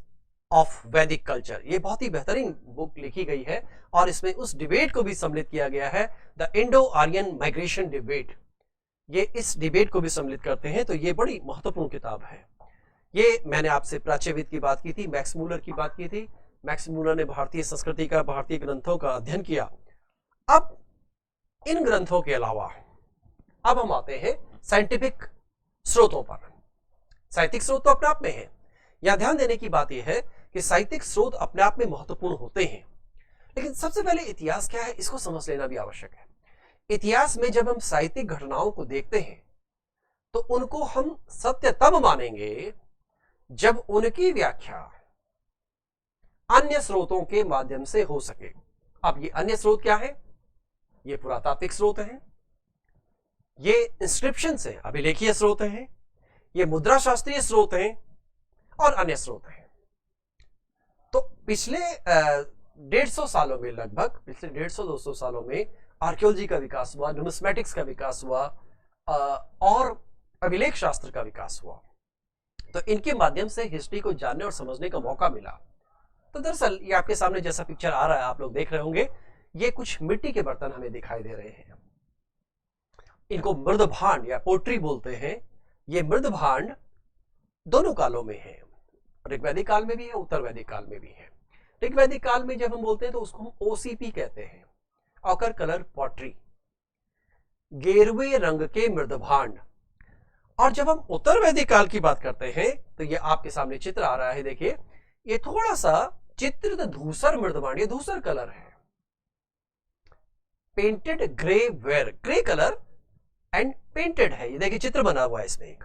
of वैदिक कल्चर। ये बहुत ही बेहतरीन बुक लिखी गई है और इसमें उस डिबेट को भी सम्मिलित किया गया है, the Indo Aryan migration debate. ये इस डिबेट को भी सम्मिलित करते हैं, तो ये बड़ी महत्वपूर्ण किताब है। ये मैंने आपसे प्राच्यविद की बात की थी, मैक्स मूलर की बात की थी। मैक्स मूलर ने भारतीय संस्कृति का, भारतीय ग्रंथों का अध्ययन किया। अब इन ग्रंथों के अलावा अब हम आते हैं साइंटिफिक स्रोतों पर। साहित्यिक स्रोत तो अपने आप में है। यहां ध्यान देने की बात यह है कि साहित्यिक स्रोत अपने आप में महत्वपूर्ण होते हैं, लेकिन सबसे पहले इतिहास क्या है इसको समझ लेना भी आवश्यक है। इतिहास में जब हम साहित्यिक घटनाओं को देखते हैं तो उनको हम सत्य तब मानेंगे जब उनकी व्याख्या अन्य स्रोतों के माध्यम से हो सके। अब ये अन्य स्रोत क्या है? ये पुरातात्विक स्रोत हैं, ये इंस्क्रिप्शन हैं, अभिलेखीय स्रोत हैं, ये मुद्रा शास्त्रीय स्रोत हैं और अन्य स्रोत हैं। तो पिछले 150 सालों में, लगभग पिछले 150-200 सालों में आर्कियोलॉजी का विकास हुआ, न्यूमिस्मेटिक्स का विकास हुआ और अभिलेख शास्त्र का विकास हुआ। तो इनके माध्यम से हिस्ट्री को जानने और समझने का मौका मिला। तो दरअसल ये आपके सामने जैसा पिक्चर आ रहा है, आप लोग देख रहे होंगे, ये कुछ मिट्टी के बर्तन हमें दिखाई दे रहे हैं। इनको मृद भांड या पोट्री बोलते हैं। ये मृद भांड दोनों कालों में है, ऋग्वैदिक काल में भी है, उत्तर वैदिक काल में भी है। ऋग्वैदिक काल में जब हम बोलते हैं तो उसको हम ओसीपी कहते हैं, ऑकर कलर पॉटरी, गेरुए रंग के मृद भांड। और जब हम उत्तर वैदिक काल की बात करते हैं तो ये आपके सामने चित्र आ रहा है, देखिए, ये थोड़ा सा चित्रित धूसर मृद भांड, ये धूसर कलर है, painted grey ware, grey colour and painted है। ये देखिए चित्र बना हुआ है इसमें एक।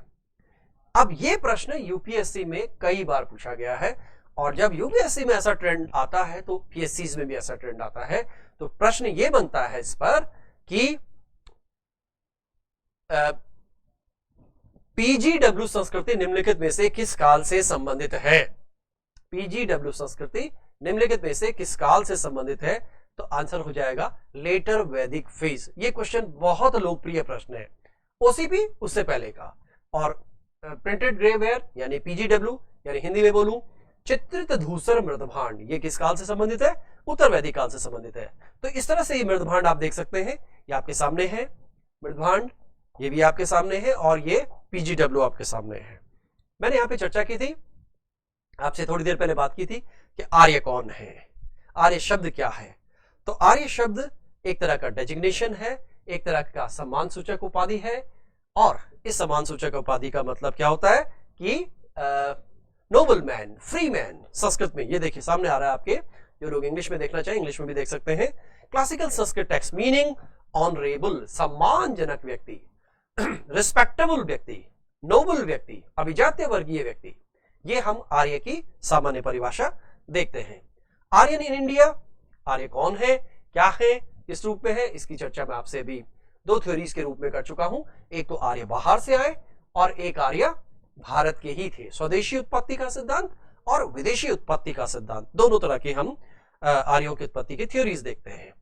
अब ये प्रश्न यूपीएससी में कई बार पूछा गया है, और जब यूपीएससी में ऐसा ट्रेंड आता है तो पीएससी में भी ऐसा ट्रेंड आता है। तो प्रश्न ये बनता है इस पर कि पीजीडब्ल्यू संस्कृति निम्नलिखित में से किस काल से संबंधित है? पीजीडब्ल्यू संस्कृति निम्नलिखित में से किस काल से संबंधित है? तो आंसर हो जाएगा लेटर वैदिक फेज। ये क्वेश्चन बहुत लोकप्रिय प्रश्न है। ओसीपी उससे पहले का, और प्रिंटेड ग्रेवेयर यानी पीजीडब्ल्यू यानी हिंदी में बोलूं चित्रित धूसर मृदभांड, ये किस काल से संबंधित है? उत्तर वैदिक काल से संबंधित है। तो इस तरह से ये मृदभांड आप देख सकते हैं, ये आपके सामने है मृदभांड, ये भी आपके सामने है, और ये पीजीडब्ल्यू आपके सामने है। मैंने यहाँ पे चर्चा की थी, आपसे थोड़ी देर पहले बात की थी कि आर्य कौन है, आर्य शब्द क्या है। तो आर्य शब्द एक तरह का डेजिग्नेशन है, एक तरह का सम्मान सूचक उपाधि है, और इस सम्मान सूचक उपाधि का मतलब क्या होता है कि Nobel man, free man, Sanskrit में ये देखिए सामने आ रहा है आपके, जो लोग इंग्लिश में देखना चाहें इंग्लिश में भी देख सकते हैं। Classical Sanskrit text meaning honourable, सम्मानजनक व्यक्ति, रिस्पेक्टेबल व्यक्ति, नोबल व्यक्ति, अभिजात्य वर्गीय व्यक्ति, ये हम आर्य की सामान्य परिभाषा देखते हैं। आर्यन इन इंडिया, आर्य कौन है, क्या है, किस रूप में है, इसकी चर्चा मैं आपसे अभी दो थ्योरीज के रूप में कर चुका हूं। एक तो आर्य बाहर से आए और एक आर्य भारत के ही थे, स्वदेशी उत्पत्ति का सिद्धांत और विदेशी उत्पत्ति का सिद्धांत, दोनों तरह के हम आर्यों की उत्पत्ति की थ्योरीज देखते हैं।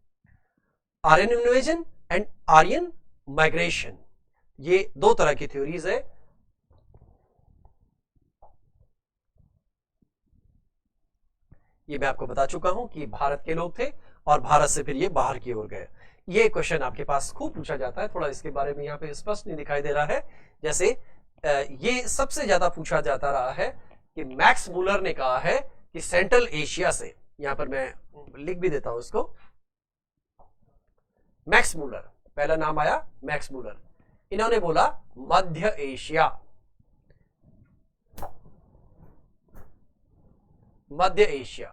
Aryan invasion and Aryan migration, ये दो तरह की थ्योरीज है। ये मैं आपको बता चुका हूं कि भारत के लोग थे और भारत से फिर ये बाहर की ओर गए। ये क्वेश्चन आपके पास खूब पूछा जाता है, थोड़ा इसके बारे में यहाँ पे स्पष्ट नहीं दिखाई दे रहा है। जैसे ये सबसे ज्यादा पूछा जाता रहा है कि मैक्स मूलर ने कहा है कि सेंट्रल एशिया से, यहां पर मैं लिख भी देता हूं इसको, मैक्स मूलर, पहला नाम आया मैक्स मूलर, इन्होंने बोला मध्य एशिया, मध्य एशिया।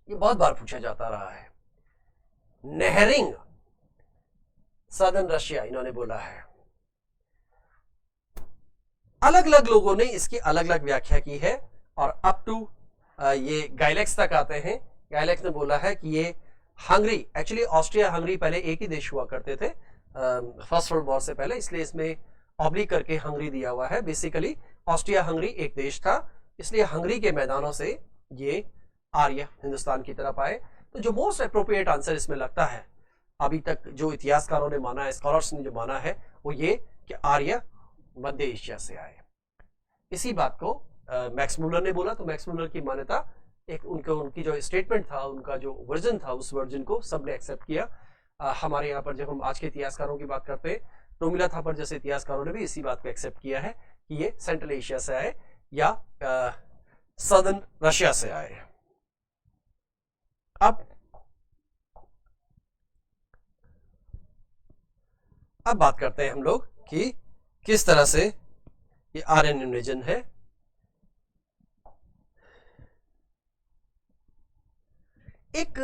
ये बहुत बार पूछा जाता रहा है। नेहरिंग, सदर्न रशिया, इन्होंने बोला है। अलग अलग लोगों ने इसकी अलग अलग व्याख्या की है, और अप टू ये गाइलेक्स तक आते हैं। गाइलेक्स ने बोला है कि ये हंगरी, एक्चुअली ऑस्ट्रिया हंगरी पहले एक ही देश हुआ करते थे फर्स्ट वर्ल्ड वॉर से पहले, इसलिए इसमें ऑब्लिक करके हंगरी दिया हुआ है। बेसिकली ऑस्ट्रिया हंगरी एक देश था, इसलिए हंगरी के मैदानों से ये आर्य हिंदुस्तान की तरफ आए। तो जो मोस्ट अप्रोप्रिएट आंसर इसमें लगता है, अभी तक जो इतिहासकारों ने माना है, स्कॉलर्स ने जो माना है, वो ये कि आर्य मध्य एशिया से आए। इसी बात को मैक्स मूलर ने बोला, तो मैक्स मूलर की मान्यता, एक उनकी जो स्टेटमेंट था, उनका जो वर्जन था, उस वर्जन को सबने एक्सेप्ट किया। हमारे यहाँ पर जब हम आज के इतिहासकारों की बात करते हैं, रोमिला थापर जैसे इतिहासकारों ने भी इसी बात को एक्सेप्ट किया है कि ये सेंट्रल एशिया से आए या सदर्न रशिया से आए। अब बात करते हैं हम लोग कि किस तरह से ये आर्यन इन्वेजन है। एक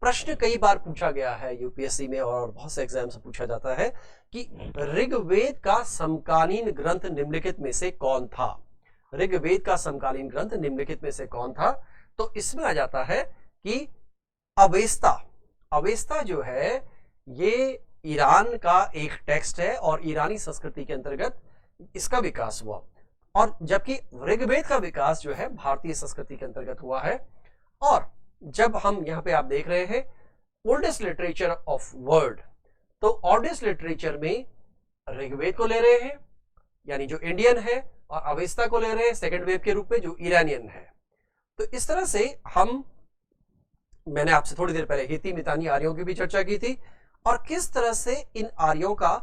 प्रश्न कई बार पूछा गया है यूपीएससी में और बहुत से एग्जाम से पूछा जाता है कि ऋग्वेद का समकालीन ग्रंथ निम्नलिखित में से कौन था? ऋग्वेद का समकालीन ग्रंथ निम्नलिखित में से कौन था? तो इसमें आ जाता है कि अवेस्ता, अवेस्ता जो है ये ईरान का एक टेक्स्ट है और ईरानी संस्कृति के अंतर्गत इसका विकास हुआ, और जबकि ऋग्वेद का विकास जो है भारतीय संस्कृति के अंतर्गत हुआ है। और जब हम यहाँ पे आप देख रहे हैं ओल्डेस्ट लिटरेचर ऑफ वर्ल्ड, तो ओल्डेस्ट लिटरेचर में ऋग्वेद को ले रहे हैं यानी जो इंडियन है, और अवेस्ता को ले रहे हैं सेकेंड वेव के रूप में जो ईरानियन है। तो इस तरह से मैंने आपसे थोड़ी देर पहले हिती मितानी आर्यों की भी चर्चा की थी, और किस तरह से इन आर्यों का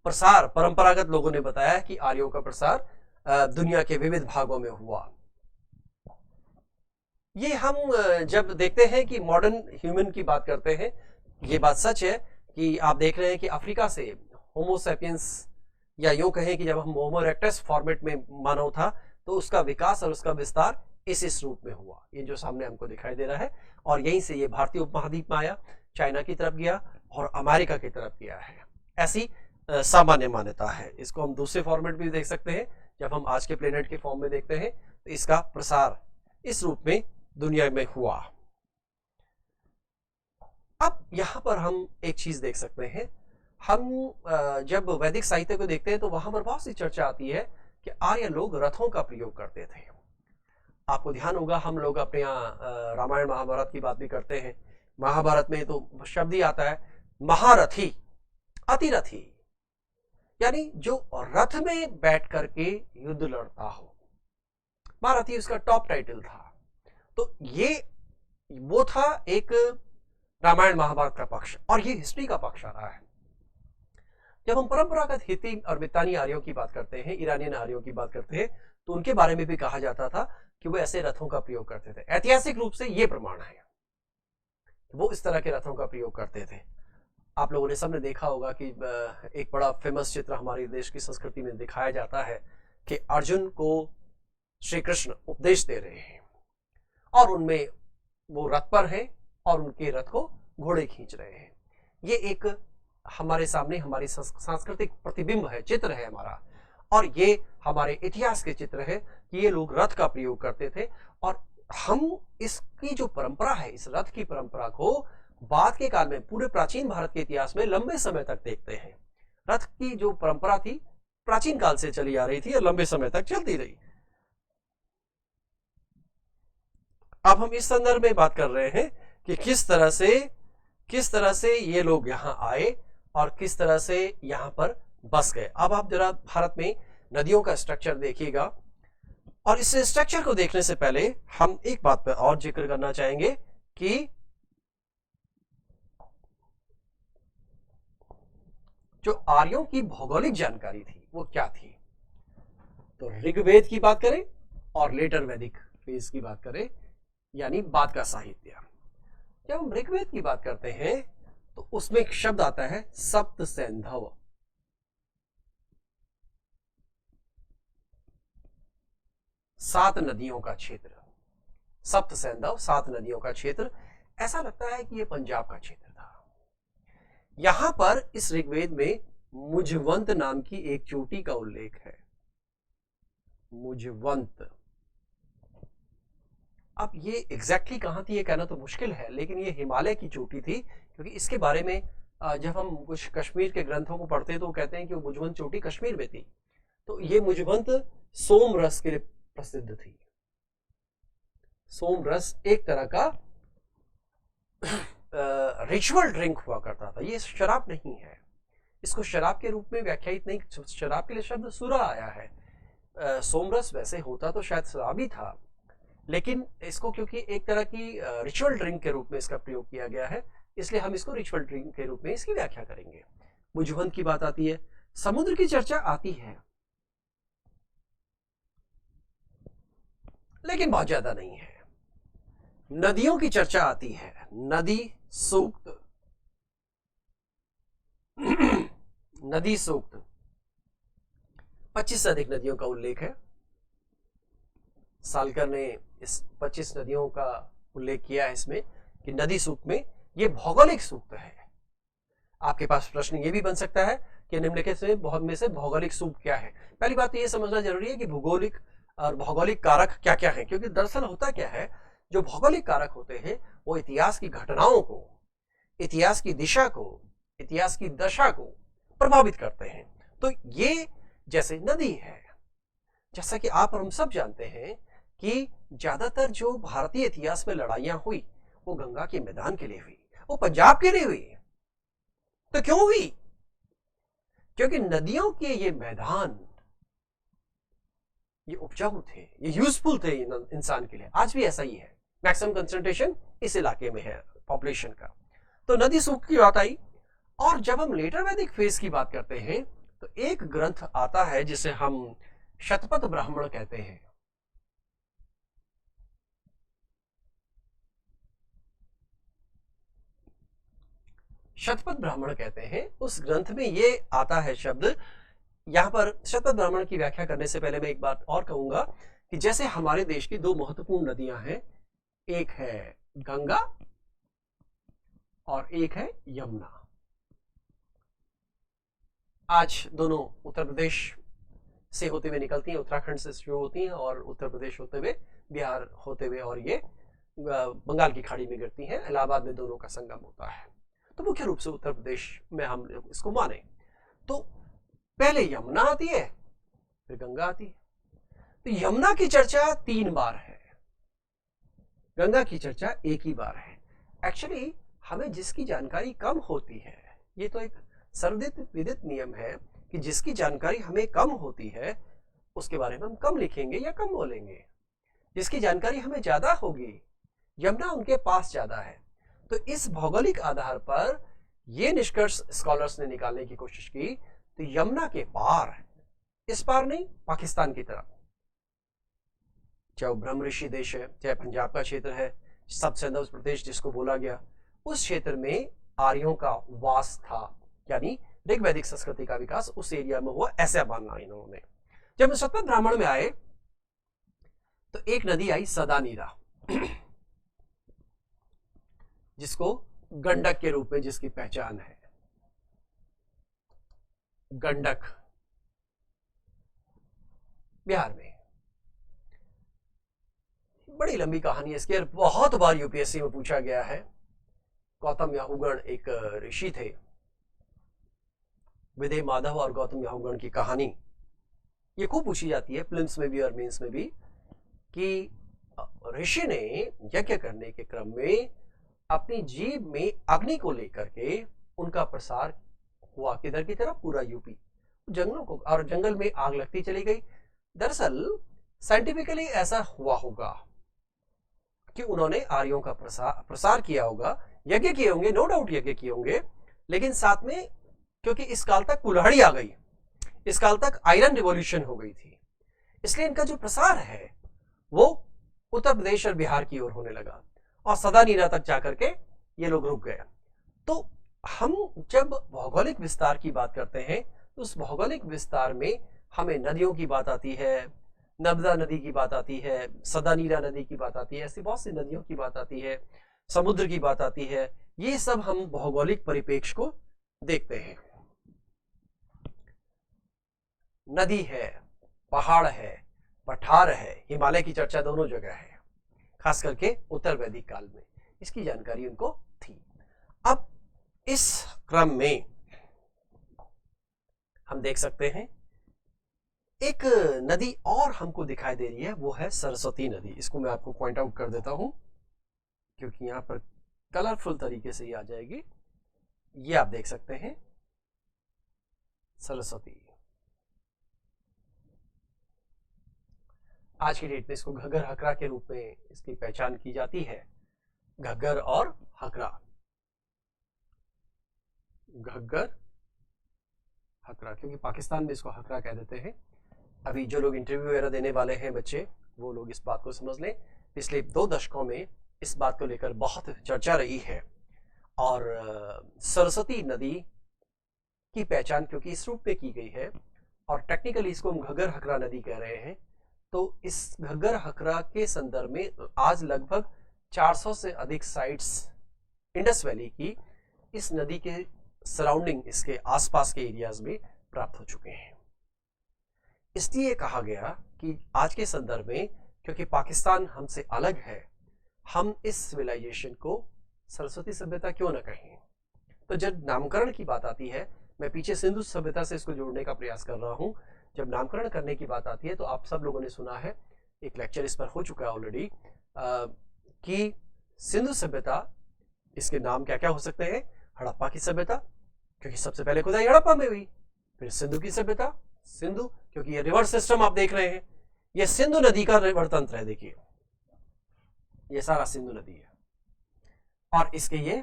प्रसार, परंपरागत लोगों ने बताया कि आर्यों का प्रसार दुनिया के विविध भागों में हुआ। ये हम जब देखते हैं कि मॉडर्न ह्यूमन की बात करते हैं, ये बात सच है कि आप देख रहे हैं कि अफ्रीका से होमो सैपियंस, या यूं कहें कि जब हम होमो इरेक्टस फॉर्मेट में मानव था, तो उसका विकास और उसका विस्तार इस रूप में हुआ, ये जो सामने हमको दिखाई दे रहा है। और यहीं से ये भारतीय उपमहाद्वीप में आया, चाइना की तरफ गया और अमेरिका की तरफ गया है, ऐसी सामान्य मान्यता है। इसको हम दूसरे फॉर्मेट भी देख सकते हैं, जब हम आज के प्लेनेट के फॉर्म में देखते हैं तो इसका प्रसार इस रूप में दुनिया में हुआ। अब यहां पर हम एक चीज देख सकते हैं, हम जब वैदिक साहित्य को देखते हैं तो वहां पर बहुत सी चर्चा आती है कि आर्य लोग रथों का प्रयोग करते थे। आपको ध्यान होगा, हम लोग अपने यहाँ रामायण महाभारत की बात भी करते हैं, महाभारत में तो शब्द ही आता है महारथी, अतिरथी, यानी जो रथ में बैठ करके युद्ध लड़ता हो, महारथी उसका टॉप टाइटल था। तो ये वो था एक रामायण महाभारत का पक्ष, और ये हिस्ट्री का पक्ष आ रहा है। जब हम परंपरागत हिती और मितानी आर्यों की बात करते हैं, ईरानियन आर्यों की बात करते हैं, तो उनके बारे में भी कहा जाता था कि वो ऐसे रथों का प्रयोग करते थे। ऐतिहासिक रूप से ये प्रमाण है, वो इस तरह के रथों का प्रयोग करते थे। आप लोगों ने सबने देखा होगा कि एक बड़ा फेमस चित्र हमारे देश की संस्कृति में दिखाया जाता है कि अर्जुन को श्री कृष्ण उपदेश दे रहे हैं, और उनमें वो रथ पर हैं और उनके रथ को घोड़े खींच रहे हैं। ये एक हमारे सामने हमारी सांस्कृतिक प्रतिबिंब है, चित्र है हमारा, और ये हमारे इतिहास के चित्र है कि ये लोग रथ का प्रयोग करते थे। और हम इसकी जो परंपरा है, इस रथ की परंपरा को बाद के काल में पूरे प्राचीन भारत के इतिहास में लंबे समय तक देखते हैं। रथ की जो परंपरा थी प्राचीन काल से चली आ रही थी और लंबे समय तक चलती रही। अब हम इस संदर्भ में बात कर रहे हैं कि किस तरह से ये लोग यहाँ आए और किस तरह से यहाँ पर बस गए। अब आप जरा भारत में नदियों का स्ट्रक्चर देखिएगा, और इस स्ट्रक्चर को देखने से पहले हम एक बात पर और जिक्र करना चाहेंगे कि जो आर्यों की भौगोलिक जानकारी थी वो क्या थी। तो ऋग्वेद की बात करें और लेटर वैदिक फेज की बात करें, यानी बाद का साहित्य। जब हम ऋग्वेद की बात करते हैं तो उसमें एक शब्द आता है सप्त सैंधव। सात नदियों का क्षेत्र, सप्त सैंधव, सात नदियों का क्षेत्र। ऐसा लगता है कि यह पंजाब का क्षेत्र था। यहां पर इस ऋग्वेद में मुझवंत नाम की एक चोटी का उल्लेख है, मुझवंत। अब ये एग्जैक्टली कहां थी ये कहना तो मुश्किल है, लेकिन ये हिमालय की चोटी थी, क्योंकि इसके बारे में जब हम कुछ कश्मीर के ग्रंथों को पढ़ते हैं तो कहते हैं कि वो मुझवंत चोटी कश्मीर में थी। तो ये मुझवंत सोम रस के लिए प्रसिद्ध थी। सोम रस एक तरह का रिचुअल ड्रिंक हुआ करता था, ये शराब नहीं है। इसको शराब के रूप में व्याख्यायित नहीं, शराब के लिए शब्द सुरा आया है। सोमरस वैसे होता तो शायद शराब ही था, लेकिन इसको क्योंकि एक तरह की रिचुअल ड्रिंक के रूप में इसका प्रयोग किया गया है, इसलिए हम इसको रिचुअल ड्रिंक के रूप में इसकी व्याख्या करेंगे। मुझवंत की बात आती है, समुद्र की चर्चा आती है, लेकिन बहुत ज्यादा नहीं है। नदियों की चर्चा आती है, नदी सूक्त, नदी सूक्त 25 से अधिक नदियों का उल्लेख है। सालकर ने इस 25 नदियों का उल्लेख किया है इसमें कि नदी सूक्त में ये भौगोलिक सूक्त है। आपके पास प्रश्न ये भी बन सकता है कि निम्नलिखित में से भौगोलिक सूक्त क्या है। पहली बात तो ये समझना जरूरी है कि भूगोलिक और भौगोलिक कारक क्या क्या है, क्योंकि दरअसल होता क्या है, जो भौगोलिक कारक होते हैं वो इतिहास की घटनाओं को, इतिहास की दिशा को, इतिहास की दशा को प्रभावित करते हैं। तो ये जैसे नदी है, जैसा कि आप और हम सब जानते हैं कि ज्यादातर जो भारतीय इतिहास में लड़ाइयां हुई वो गंगा के मैदान के लिए हुई, वो पंजाब के लिए हुई। तो क्यों हुई? क्योंकि नदियों के ये मैदान ये उपजाऊ थे, ये यूजफुल थे इंसान के लिए। आज भी ऐसा ही है, मैक्सिमम कंसंट्रेशन इस इलाके में है पॉपुलेशन का। तो नदी सूख की बात आई। और जब हम लेटर वैदिक फेज की बात करते हैं तो एक ग्रंथ आता है जिसे हम शतपथ ब्राह्मण कहते हैं। शतपथ ब्राह्मण कहते हैं, उस ग्रंथ में ये आता है शब्द। यहां पर शतपथ ब्राह्मण की व्याख्या करने से पहले मैं एक बात और कहूंगा कि जैसे हमारे देश की दो महत्वपूर्ण नदियां हैं, एक है गंगा और एक है यमुना। आज दोनों उत्तर प्रदेश से होते हुए निकलती हैं, उत्तराखंड से शुरू होती हैं और उत्तर प्रदेश होते हुए, बिहार होते हुए और ये बंगाल की खाड़ी में गिरती हैं। इलाहाबाद में दोनों का संगम होता है। तो मुख्य रूप से उत्तर प्रदेश में हम इसको माने तो पहले यमुना आती है, फिर गंगा आती है। तो यमुना की चर्चा 3 बार है, गंगा की चर्चा एक ही बार है। एक्चुअली हमें जिसकी जानकारी कम होती है, ये तो एक सर्वविदित विदित नियम है कि जिसकी जानकारी हमें कम होती है उसके बारे में हम कम लिखेंगे या कम बोलेंगे। जिसकी जानकारी हमें ज्यादा होगी, यमुना उनके पास ज्यादा है। तो इस भौगोलिक आधार पर यह निष्कर्ष स्कॉलर्स ने निकालने की कोशिश की, तो यमुना के पार है, इस पार नहीं, पाकिस्तान की तरफ, चाहे ब्रह्म ऋषि देश है, चाहे पंजाब का क्षेत्र है, सब सिंधु प्रदेश जिसको बोला गया, उस क्षेत्र में आर्यों का वास था, यानी ऋग्वैदिक संस्कृति का विकास उस एरिया में हुआ, ऐसा मानना इन्होंने। जब शतपथ ब्राह्मण में आए तो एक नदी आई सदानीरा, जिसको गंडक के रूप में जिसकी पहचान है, गंडक बिहार में। बड़ी लंबी कहानी है इसकी, बहुत बार यूपीएससी में पूछा गया है। गौतम याहुगण एक ऋषि थे, विदय माधव और गौतम याहुगण की कहानी ये खूब पूछी जाती है फिल्म्स में भी और मेंस में भी, कि ऋषि ने यज्ञ करने के क्रम में अपनी जीभ में अग्नि को लेकर के उनका प्रसार हुआ, किधर की तरफ, पूरा यूपी, जंगलों को, और जंगल में आग लगती चली गई। दरअसल साइंटिफिकली ऐसा हुआ होगा कि उन्होंने आर्यों का प्रसार किया होगा, यज्ञ किए होंगे, नो डाउट यज्ञ किए होंगे, लेकिन साथ में क्योंकि इस काल तक कुल्हाड़ी आ गई, इस काल तक आयरन रिवॉल्यूशन हो गई थी, इसलिए इनका जो प्रसार है वो उत्तर प्रदेश और बिहार की ओर होने लगा और सदानीरा तक जाकर के ये लोग रुक गए। तो हम जब भौगोलिक विस्तार की बात करते हैं तो उस भौगोलिक विस्तार में हमें नदियों की बात आती है, नर्मदा नदी की बात आती है, सदानीरा नदी की बात आती है, ऐसी बहुत सी नदियों की बात आती है, समुद्र की बात आती है। ये सब हम भौगोलिक परिप्रेक्ष्य को देखते हैं। नदी है, पहाड़ है, पठार है, हिमालय की चर्चा दोनों जगह है, खास करके उत्तर वैदिक काल में इसकी जानकारी उनको थी। अब इस क्रम में हम देख सकते हैं एक नदी और हमको दिखाई दे रही है, वो है सरस्वती नदी। इसको मैं आपको पॉइंट आउट कर देता हूं क्योंकि यहां पर कलरफुल तरीके से ये आ जाएगी। ये आप देख सकते हैं सरस्वती। आज की डेट में इसको घग्गर हकरा के रूप में इसकी पहचान की जाती है। घग्गर और हकरा, घग्गर हकरा, क्योंकि पाकिस्तान में इसको हकरा कह देते हैं। अभी जो लोग इंटरव्यू वगैरह देने वाले हैं बच्चे, वो लोग इस बात को समझ लें। पिछले 2 दशकों में इस बात को लेकर बहुत चर्चा रही है और सरस्वती नदी की पहचान क्योंकि इस रूप में की गई है और टेक्निकली इसको हम घग्गर हकरा नदी कह रहे हैं, तो इस घग्गर हकरा के संदर्भ में आज लगभग 400 से अधिक साइट्स इंडस वैली की इस नदी के सराउंडिंग, इसके आसपास के एरियाज में प्राप्त हो चुके हैं। इसलिए कहा गया कि आज के संदर्भ में क्योंकि पाकिस्तान हमसे अलग है हम इस सिविलाइजेशन को सरस्वती सभ्यता क्यों ना कहें। तो जब नामकरण की बात आती है, मैं पीछे सिंधु सभ्यता से इसको जोड़ने का प्रयास कर रहा हूं, जब नामकरण करने की बात आती है तो आप सब लोगों ने सुना है, एक लेक्चर इस पर हो चुका है ऑलरेडी, कि सिंधु सभ्यता, इसके नाम क्या क्या हो सकते हैं। हड़प्पा की सभ्यता, क्योंकि सबसे पहले खुदाई हड़प्पा में हुई। फिर सिंधु की सभ्यता, सिंधु क्योंकि ये रिवर सिस्टम आप देख रहे हैं, ये सिंधु नदी का रिवर तंत्र है। देखिए ये सारा सिंधु नदी है, और इसके ये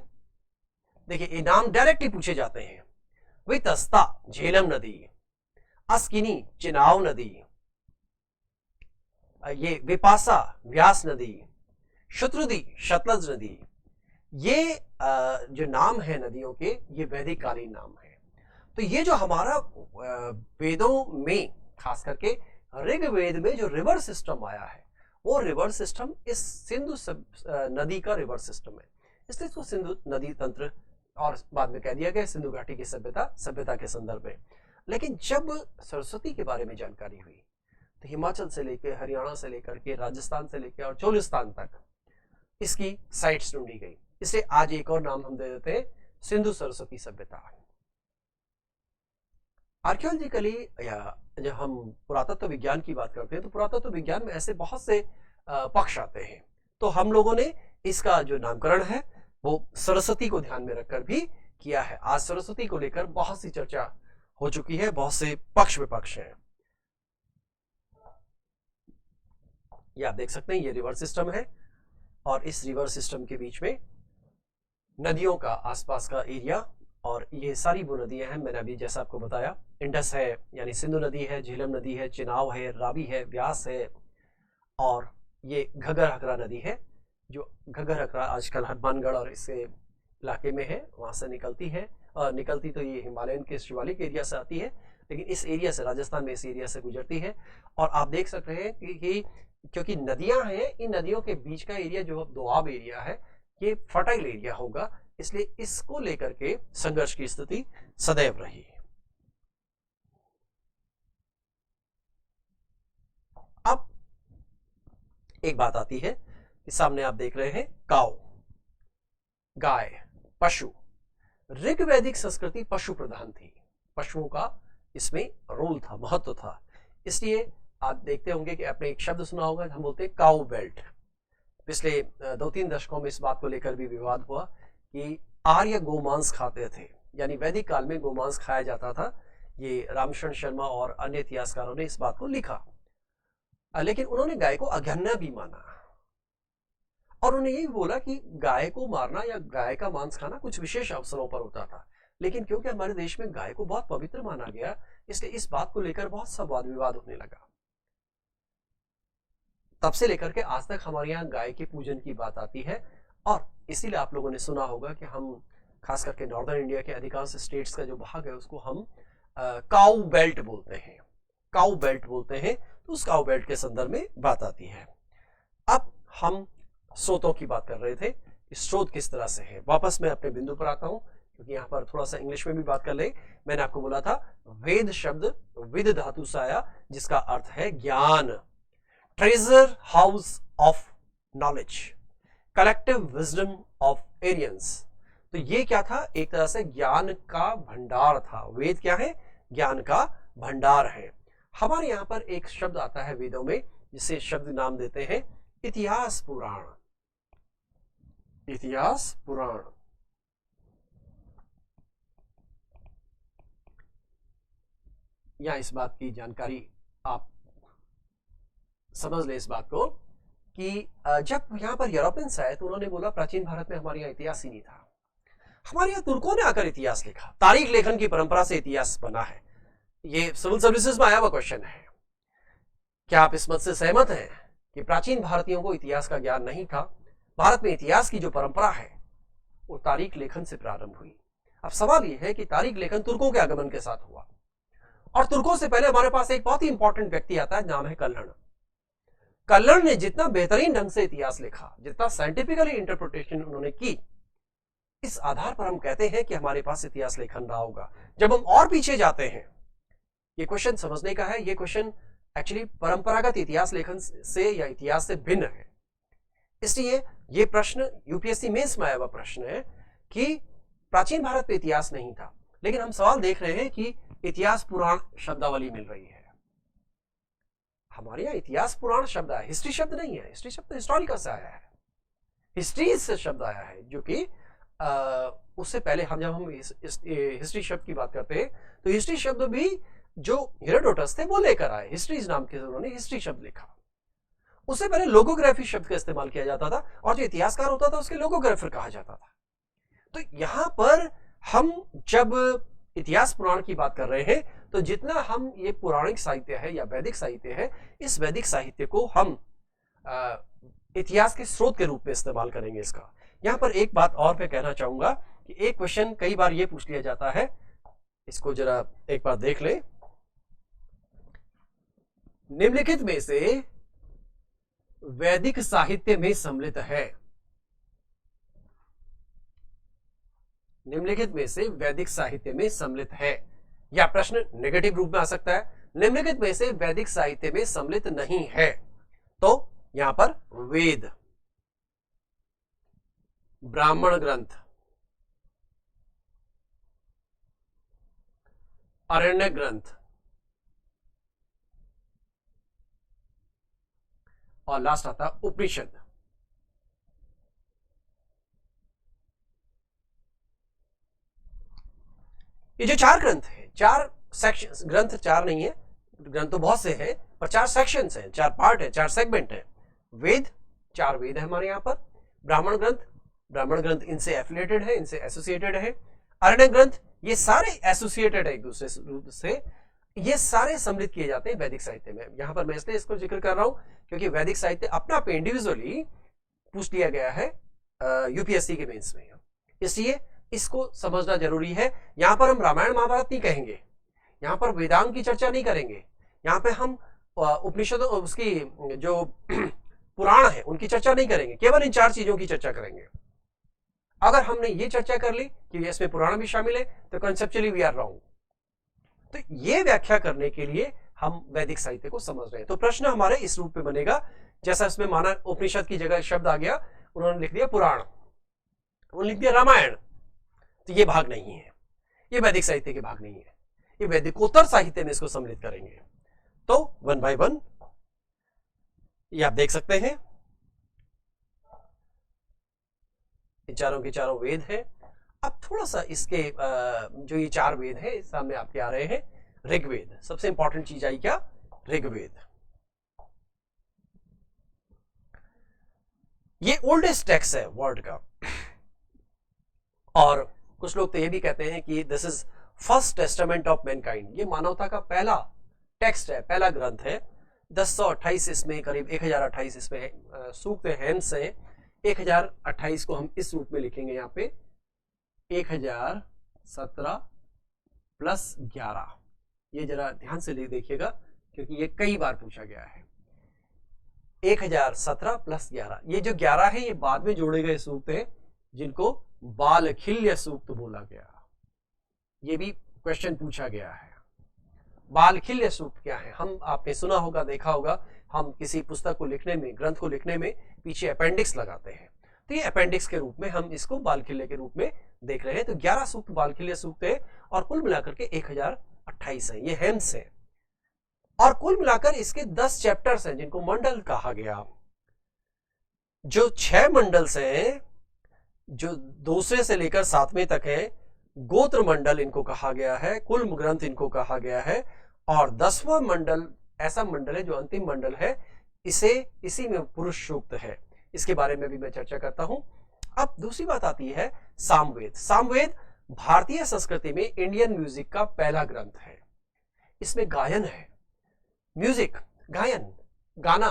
देखिए ये नाम डायरेक्टली पूछे जाते हैं। वितस्ता झेलम नदी, अस्किनी चिनाव नदी, ये विपासा व्यास नदी, शत्रुदी शतलज नदी। ये जो नाम है नदियों के, ये वैदिक कालीन नाम है। तो ये जो हमारा वेदों में खास करके ऋग्वेद में जो रिवर सिस्टम आया है, वो रिवर सिस्टम इस सिंधु नदी का रिवर सिस्टम है, इसलिए इसको सिंधु नदी तंत्र और बाद में कह दिया गया सिंधु घाटी की सभ्यता के संदर्भ में। लेकिन जब सरस्वती के बारे में जानकारी हुई तो हिमाचल से लेकर, हरियाणा से लेकर के, राजस्थान से लेकर और चोलिस्तान तक इसकी साइट्स ढूंढी गई। इसलिए आज एक और नाम हम दे देते हैं, सिंधु सरस्वती सभ्यता। आर्कियोलॉजिकली या जब हम पुरातत्व विज्ञान की बात करते हैं तो पुरातत्व विज्ञान में ऐसे बहुत से पक्ष आते हैं। तो हम लोगों ने इसका जो नामकरण है वो सरस्वती को ध्यान में रखकर भी किया है। आज सरस्वती को लेकर बहुत सी चर्चा हो चुकी है, बहुत से पक्ष विपक्ष हैं। ये आप देख सकते हैं, ये रिवर सिस्टम है और इस रिवर सिस्टम के बीच में नदियों का आसपास का एरिया, और ये सारी वो नदियां हैं मैंने अभी जैसा आपको बताया। इंडस है यानी सिंधु नदी है, झेलम नदी है, चिनाव है, रावी है, व्यास है, और ये घग्गर हकरा नदी है, जो घग्गर हकरा आजकल हनुमानगढ़ और इसके इलाके में है, वहां से निकलती है। और निकलती तो ये हिमालयन के शिवालिक एरिया से आती है, लेकिन इस एरिया से, राजस्थान में इस एरिया से गुजरती है। और आप देख सकते हैं कि क्योंकि नदियां हैं, इन नदियों के बीच का एरिया जो दोआब एरिया है, ये फर्टाइल एरिया होगा, इसलिए इसको लेकर के संघर्ष की स्थिति सदैव रही। अब एक बात आती है कि सामने आप देख रहे हैं काऊ, गाय, पशु। ऋग्वैदिक संस्कृति पशु प्रधान थी, पशुओं का इसमें रोल था, महत्व था। इसलिए आप देखते होंगे कि आपने एक शब्द सुना होगा, हम बोलते हैं काऊ बेल्ट। पिछले 2-3 दशकों में इस बात को लेकर भी विवाद हुआ कि आर्य गोमांस खाते थे, यानी वैदिक काल में गोमांस खाया जाता था। ये रामशरण शर्मा और अन्य इतिहासकारों ने इस बात को लिखा, लेकिन उन्होंने गाय को अघन्य भी माना, और उन्होंने ये भी बोला कि गाय को मारना या गाय का मांस खाना कुछ विशेष अवसरों पर होता था। लेकिन क्योंकि हमारे देश में गाय को बहुत पवित्र माना गया, इसलिए इस बात को लेकर बहुत सा वाद विवाद होने लगा। तब से लेकर के आज तक हमारे यहाँ गाय के पूजन की बात आती है, और इसीलिए आप लोगों ने सुना होगा कि हम खास करके नॉर्दर्न इंडिया के अधिकांश स्टेट्स का जो भाग है उसको हम काऊ बेल्ट बोलते हैं, काऊ बेल्ट बोलते हैं। तो उस काऊ बेल्ट के संदर्भ में बात आती है। अब हम स्रोतों की बात कर रहे थे, स्रोत किस तरह से है। वापस मैं अपने बिंदु पर आता हूं, क्योंकि यहाँ पर थोड़ा सा इंग्लिश में भी बात कर ले। मैंने आपको बोला था वेद शब्द विद धातु से आया, जिसका अर्थ है ज्ञान, treasure house of knowledge, collective wisdom of Aryans. तो ये क्या था, एक तरह से ज्ञान का भंडार था। वेद क्या है, ज्ञान का भंडार है। हमारे यहाँ पर एक शब्द आता है वेदों में, जिसे शब्द नाम देते हैं इतिहास पुराण। इतिहास पुराण, या इस बात की जानकारी आप समझ ले इस बात को कि जब यहां पर यूरोपियंस आए तो उन्होंने बोला प्राचीन भारत में हमारे यहाँ इतिहास ही नहीं था। हमारे यहाँ तुर्कों ने आकर इतिहास लिखा, तारीख लेखन की परंपरा से इतिहास बना है। ये सिविल सर्विसेज में आया हुआ क्वेश्चन है। क्या आप इस मत से सहमत हैं कि प्राचीन भारतीयों को इतिहास का ज्ञान नहीं था? भारत में इतिहास की जो परंपरा है वो तारीख लेखन से प्रारंभ हुई। अब सवाल यह है कि तारीख लेखन तुर्कों के आगमन के साथ हुआ, और तुर्कों से पहले हमारे पास एक बहुत ही इंपॉर्टेंट व्यक्ति आता है, नाम है कल्हण। कल्हण ने जितना बेहतरीन ढंग से इतिहास लिखा, जितना साइंटिफिकली इंटरप्रिटेशन उन्होंने की, इस आधार पर हम कहते हैं कि हमारे पास इतिहास लेखन रहा होगा। जब हम और पीछे जाते हैं, ये क्वेश्चन समझने का है, ये क्वेश्चन एक्चुअली परंपरागत इतिहास लेखन से या इतिहास से भिन्न है। इसलिए ये प्रश्न यूपीएससी मेंस में आया हुआ प्रश्न है कि प्राचीन भारत में इतिहास नहीं था, लेकिन हम सवाल देख रहे हैं कि इतिहास पुराण शब्दावली मिल रही है। हमारे यहाँ इतिहास पुराण शब्द आया, हिस्ट्री शब्द नहीं है। हिस्ट्री शब्द हिस्टोरिकल से आया है, हिस्ट्री से शब्द आया है, जो कि उससे पहले जब हम हिस्ट्री शब्द की बात करते हैं तो हिस्ट्री शब्द भी जो हेरोडोटस थे वो लेकर आए, हिस्ट्रीज नाम के उन्होंने हिस्ट्री शब्द लिखा। उससे पहले लोगोग्राफी शब्द का इस्तेमाल किया जाता था, और जो इतिहासकार होता था उसके लोगोग्राफर कहा जाता था। तो यहां पर हम जब इतिहास पुराण की बात कर रहे हैं तो जितना हम ये पौराणिक साहित्य है या वैदिक साहित्य है, इस वैदिक साहित्य को हम इतिहास के स्रोत के रूप में इस्तेमाल करेंगे इसका। यहां पर एक बात और मैं कहना चाहूंगा कि एक क्वेश्चन कई बार ये पूछ लिया जाता है, इसको जरा एक बार देख ले। निम्नलिखित में से वैदिक साहित्य में सम्मिलित है, निम्नलिखित में से वैदिक साहित्य में सम्मिलित है, या प्रश्न नेगेटिव रूप में आ सकता है, निम्नलिखित में से वैदिक साहित्य में सम्मिलित नहीं है। तो यहां पर वेद, ब्राह्मण ग्रंथ, अरण्य ग्रंथ और लास्ट आता उपनिषद। ये जो 4 ग्रंथ है, 4 सेक्शन, ग्रंथ 4 नहीं है, ग्रंथ तो बहुत से हैं, पर 4 सेक्शंस हैं, 4 पार्ट है, 4 सेगमेंट है। वेद, 4 वेद है हमारे यहाँ पर। ब्राह्मण ग्रंथ इनसे एफिलिएटेड है, इनसे एसोसिएटेड है। अरण्य ग्रंथ, ये सारे एसोसिएटेड है एक दूसरे रूप से, ये सारे सम्मिलित किए जाते हैं वैदिक साहित्य में। यहां पर मैं इसलिए इसको जिक्र कर रहा हूं क्योंकि वैदिक साहित्य अपना पे इंडिविजुअली पूछ लिया गया है यूपीएससी के मेंस में, इसलिए इसको समझना जरूरी है। यहां पर हम रामायण महाभारत नहीं कहेंगे, यहां पर वेदांग की चर्चा नहीं करेंगे, यहां पे हम उपनिषदों, उसकी जो पुराण है उनकी चर्चा नहीं करेंगे, केवल इन 4 चीजों की चर्चा करेंगे। अगर हमने ये चर्चा कर ली कि इसमें पुराण भी शामिल है तो कंसेप्चुअली वी आर रॉन्ग। तो ये व्याख्या करने के लिए हम वैदिक साहित्य को समझ रहे हैं। तो प्रश्न हमारे इस रूप में बनेगा, जैसा इसमें माना उपनिषद की जगह शब्द आ गया, उन्होंने लिख दिया पुराण, उन्होंने लिख दिया रामायण, तो ये भाग नहीं है, ये वैदिक साहित्य के भाग नहीं है, ये वैदिकोत्तर साहित्य में इसको सम्मिलित करेंगे। तो 1 by 1 ये आप देख सकते हैं, ये चारों के चारों वेद हैं। अब थोड़ा सा इसके जो ये 4 वेद हैं सामने आपके आ रहे हैं। ऋग्वेद, सबसे इंपॉर्टेंट चीज आई क्या? ऋग्वेद। ये ओल्डेस्ट टेक्स्ट है वर्ल्ड का, और कुछ लोग तो ये भी कहते हैं कि this is first testament of Mankind, ये मानवता का पहला टेक्स्ट है, पहला ग्रंथ है। 1028 इसमें, करीब 1028 इसमें सूक्त हेम्स है। 1028 को हम इस रूप में लिखेंगे, यहाँ पे 1017 प्लस 11, ये जरा ध्यान से देखिएगा क्योंकि ये कई बार पूछा गया है। 1017 प्लस 11, ये जो 11 है ये बाद में जोड़े गए सूक्त हैं जिनको बालखिल्य सूक्त बोला गया। ये भी क्वेश्चन पूछा गया है, बालखिल्य सूक्त क्या है? हम, आपने सुना होगा, देखा होगा, हम किसी पुस्तक को लिखने में, ग्रंथ को लिखने में पीछे अपेंडिक्स लगाते हैं, तो ये अपेंडिक्स के रूप में हम इसको बालखिल्य के रूप में देख रहे हैं। तो 11 सूक्त बालखिल्य सूक्त है और कुल मिलाकर के 1028 है, ये हेम्स है। और कुल मिलाकर इसके 10 चैप्टर्स हैं जिनको मंडल कहा गया। जो 6 मंडल्स हैं, जो दूसरे से लेकर 7वें तक है, गोत्र मंडल इनको कहा गया है, कुल ग्रंथ इनको कहा गया है। और 10वां मंडल ऐसा मंडल है जो अंतिम मंडल है, इसी में पुरुष सूक्त है, इसके बारे में भी मैं चर्चा करता हूं। अब दूसरी बात आती है सामवेद। सामवेद भारतीय संस्कृति में इंडियन म्यूजिक का पहला ग्रंथ है। इसमें गायन है, म्यूजिक, गायन, गाना,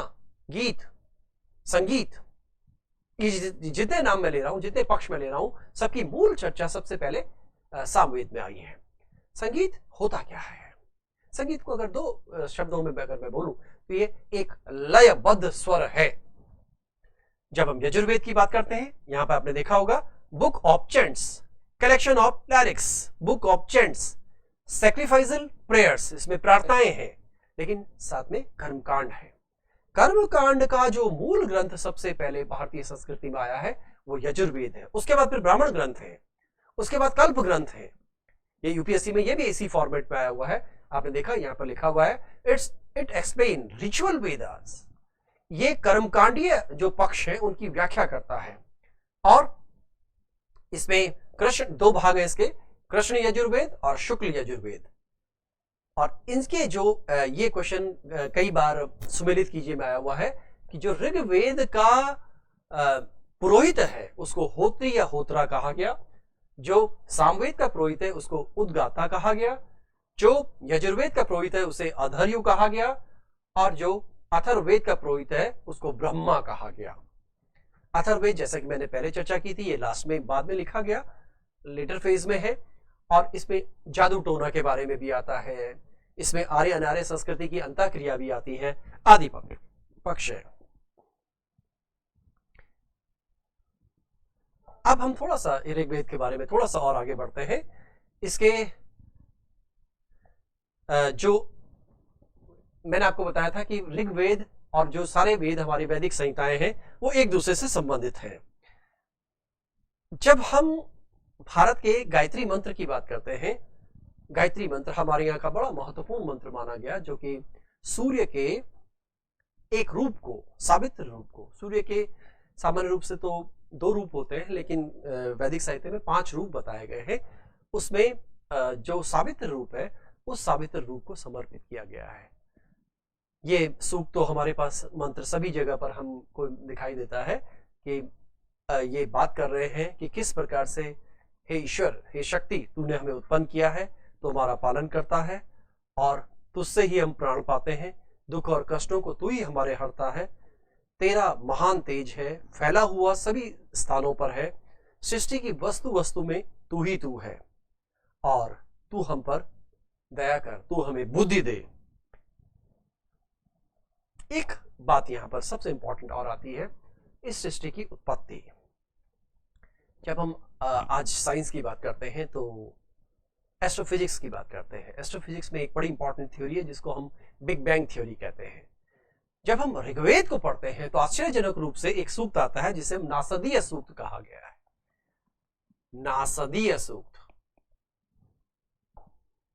गीत, संगीत, जितने नाम मैं ले रहा हूं, जितने पक्ष में ले रहा हूं, सबकी मूल चर्चा सबसे पहले सामवेद में आई है। संगीत होता क्या है? संगीत को अगर 2 शब्दों में अगर मैं बोलूं तो ये एक लयबद्ध स्वर है। जब हम यजुर्वेद की बात करते हैं, यहां पर आपने देखा होगा book of chants, collection of lyrics, book of chants, sacrificial prayers, इसमें प्रार्थनाएं हैं, लेकिन साथ में कर्मकांड है। कर्मकांड का जो मूल ग्रंथ सबसे पहले भारतीय संस्कृति में आया है वो यजुर्वेद है। उसके बाद फिर ब्राह्मण ग्रंथ है, उसके बाद कल्प ग्रंथ है। ये यूपीएससी में ये भी इसी फॉर्मेट में आया हुआ है, आपने देखा यहाँ पर लिखा हुआ है इट एक्सप्लेन रिचुअल वेदास। ये कर्मकांडीय जो पक्ष है उनकी व्याख्या करता है। और इसमें कृष्ण, दो भाग है इसके, कृष्ण यजुर्वेद और शुक्ल यजुर्वेद। और इनके जो ये क्वेश्चन कई बार सुमेलित कीजिए में आया हुआ है कि जो ऋग्वेद का पुरोहित है उसको होत्री या होत्रा कहा गया, जो सामवेद का पुरोहित है उसको उद्गाता कहा गया, जो यजुर्वेद का पुरोहित है उसे अधर्यु कहा गया, और जो अथर्ववेद का पुरोहित है उसको ब्रह्मा कहा गया। अथर्ववेद जैसा कि मैंने पहले चर्चा की थी, ये लास्ट में बाद में लिखा गया, लेटर फेज में है, और इसमें जादू टोना के बारे में भी आता है, इसमें आर्य अनार्य संस्कृति की अंतःक्रिया भी आती है, आदि पक्ष है। अब हम थोड़ा सा ऋग्वेद के बारे में थोड़ा सा और आगे बढ़ते हैं। इसके जो मैंने आपको बताया था कि ऋग्वेद और जो सारे वेद हमारी वैदिक संहिताएं हैं वो एक दूसरे से संबंधित हैं। जब हम भारत के गायत्री मंत्र की बात करते हैं, गायत्री मंत्र हमारे यहाँ का बड़ा महत्वपूर्ण मंत्र माना गया, जो कि सूर्य के एक रूप को, सावित्र रूप को, सूर्य के सामान्य रूप से तो 2 रूप होते हैं, लेकिन वैदिक साहित्य में 5 रूप बताए गए हैं। उसमें जो सावित्र रूप है उस सावित्र रूप को समर्पित किया गया है। ये सूक्त तो हमारे पास मंत्र सभी जगह पर हमको दिखाई देता है कि ये बात कर रहे हैं कि किस प्रकार से हे ईश्वर, हे शक्ति, तूने हमें उत्पन्न किया है, तो हमारा पालन करता है और तुझसे ही हम प्राण पाते हैं, दुख और कष्टों को तू ही हमारे हरता है, तेरा महान तेज है, फैला हुआ सभी स्थानों पर है, सृष्टि की वस्तु वस्तु में तू ही तू है, और तू हम पर दया कर, तू हमें बुद्धि दे। एक बात यहां पर सबसे इंपॉर्टेंट और आती है, इस सृष्टि की उत्पत्ति। जब हम आज साइंस की बात करते हैं तो एस्ट्रोफिजिक्स की बात करते हैं। एस्ट्रोफिजिक्स में एक बड़ी इंपॉर्टेंट थ्योरी है जिसको हम बिग बैंग थ्योरी कहते हैं। जब हम ऋग्वेद को पढ़ते हैं तो आश्चर्यजनक रूप से एक सूक्त आता है जिसे नासदीय सूक्त कहा गया है। नासदीय सूक्त,